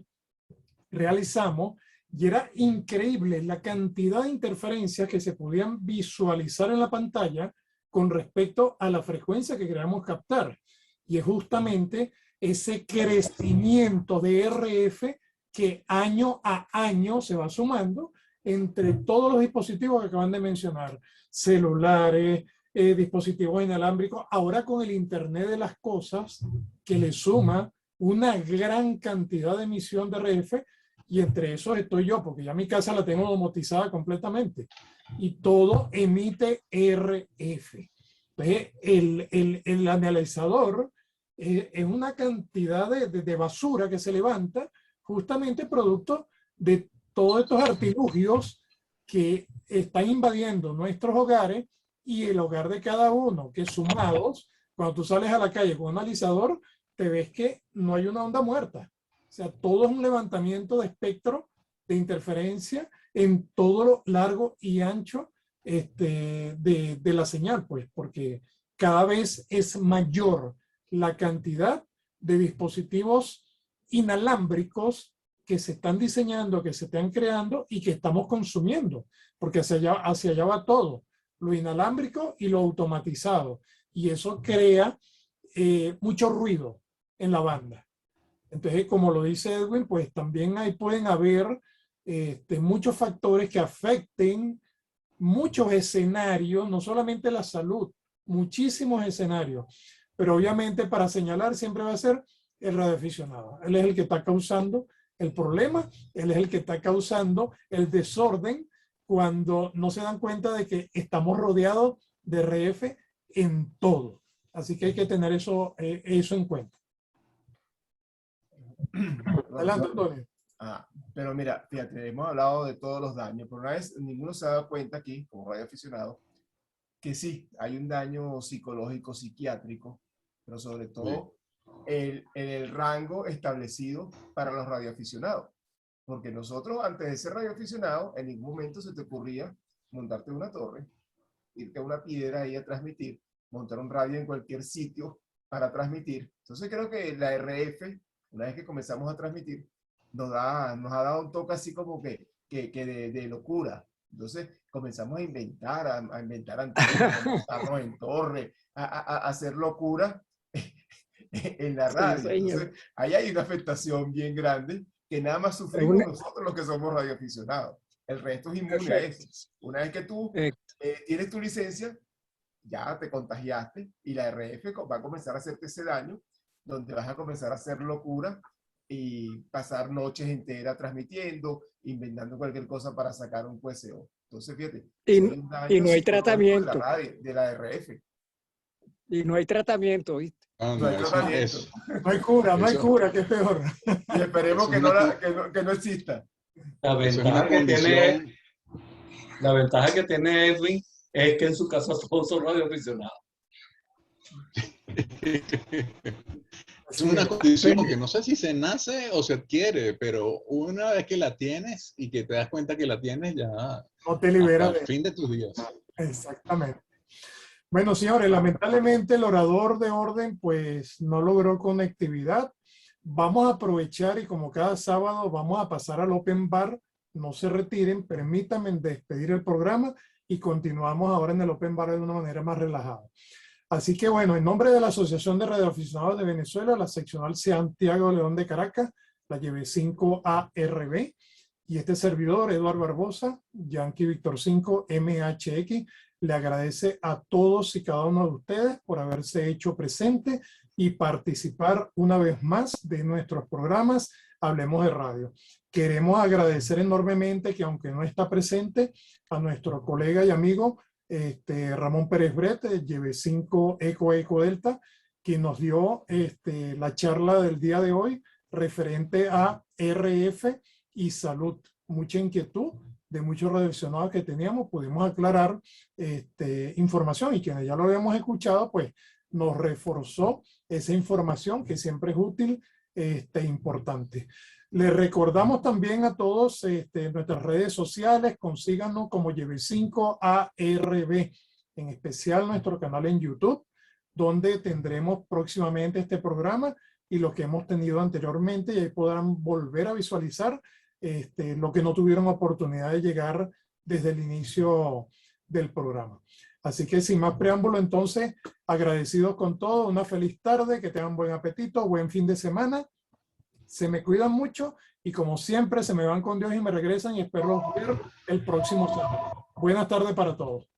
Speaker 1: realizamos, y era increíble la cantidad de interferencias que se podían visualizar en la pantalla con respecto a la frecuencia que queríamos captar. Y es justamente ese crecimiento de RF que año a año se va sumando entre todos los dispositivos que acaban de mencionar, celulares, dispositivos inalámbricos, ahora con el Internet de las Cosas, que le suma una gran cantidad de emisión de RF, y entre esos estoy yo, porque ya mi casa la tengo domotizada completamente, y todo emite RF. Entonces, el analizador es una cantidad de basura que se levanta justamente producto de todos estos artilugios que están invadiendo nuestros hogares y el hogar de cada uno, que sumados, cuando tú sales a la calle con un analizador, te ves que no hay una onda muerta. O sea, todo es un levantamiento de espectro de interferencia en todo lo largo y ancho de la señal, pues, porque cada vez es mayor la cantidad de dispositivos inalámbricos que se están diseñando, que se están creando y que estamos consumiendo, porque hacia allá va todo, lo inalámbrico y lo automatizado, y eso crea mucho ruido en la banda. Entonces, como lo dice Edwin, pues también ahí pueden haber muchos factores que afecten muchos escenarios, no solamente la salud, muchísimos escenarios, pero obviamente para señalar siempre va a ser el radioaficionado. Él es el que está causando el problema, él es el que está causando el desorden cuando no se dan cuenta de que estamos rodeados de RF en todo. Así que hay que tener eso en cuenta. Adelante, Antonio.
Speaker 9: Pero mira, fíjate, hemos hablado de todos los daños, pero una vez ninguno se ha dado cuenta aquí, como radioaficionado, que sí, hay un daño psicológico, psiquiátrico, pero sobre todo el rango establecido para los radioaficionados. Porque nosotros, antes de ser radioaficionado, en ningún momento se te ocurría montarte una torre, irte a una piedra ahí a transmitir, montar un radio en cualquier sitio para transmitir. Entonces creo que la RF, una vez que comenzamos a transmitir, nos ha dado un toque así como que de locura. Entonces comenzamos a inventar antenas, a montarnos en torre, a hacer locura en la radio. Entonces, ahí hay una afectación bien grande que nada más sufrimos nosotros los que somos radioaficionados. El resto es inmune a eso. Una vez que tú tienes tu licencia, ya te contagiaste y la RF va a comenzar a hacerte ese daño, donde vas a comenzar a hacer locura y pasar noches enteras transmitiendo, inventando cualquier cosa para sacar un QSO. Entonces, fíjate.
Speaker 3: Y no hay tratamiento.
Speaker 9: De la RF.
Speaker 3: Y no hay tratamiento, ¿viste?
Speaker 9: No hay tratamiento.
Speaker 1: No hay cura, no hay cura, que es peor.
Speaker 9: Y esperemos que no exista.
Speaker 13: La ventaja que tiene Edwin es que en su casa todos son radioaficionados.
Speaker 4: Es una condición que no sé si se nace o se adquiere, pero una vez que la tienes y que te das cuenta que la tienes, ya
Speaker 1: no te libera
Speaker 4: hasta el fin de tus días.
Speaker 1: Exactamente. Bueno, señores, lamentablemente el orador de orden pues no logró conectividad. Vamos a aprovechar y como cada sábado vamos a pasar al Open Bar. No se retiren, permítanme despedir el programa y continuamos ahora en el Open Bar de una manera más relajada. Así que bueno, en nombre de la Asociación de Radioaficionados de Venezuela, la seccional Santiago León de Caracas, la llevé 5ARB, y este servidor, Eduardo Barbosa, Yankee Víctor 5 MHX, le agradece a todos y cada uno de ustedes por haberse hecho presente y participar una vez más de nuestros programas Hablemos de Radio. Queremos agradecer enormemente que aunque no está presente, a nuestro colega y amigo Ramón Pérez Bret, lleve 5 Eco Delta, quien nos dio la charla del día de hoy referente a RF y salud. Mucha inquietud de muchos radioaficionados que teníamos, pudimos aclarar información y quienes ya lo habíamos escuchado, pues nos reforzó esa información que siempre es útil e importante. Les recordamos también a todos nuestras redes sociales, consíganos como Lleve5ARB, en especial nuestro canal en YouTube, donde tendremos próximamente este programa y lo que hemos tenido anteriormente, y ahí podrán volver a visualizar lo que no tuvieron oportunidad de llegar desde el inicio del programa. Así que sin más preámbulo, entonces, agradecidos con todo, una feliz tarde, que tengan buen apetito, buen fin de semana, se me cuidan mucho y como siempre se me van con Dios y me regresan y espero ver el próximo sábado. Buenas tardes para todos.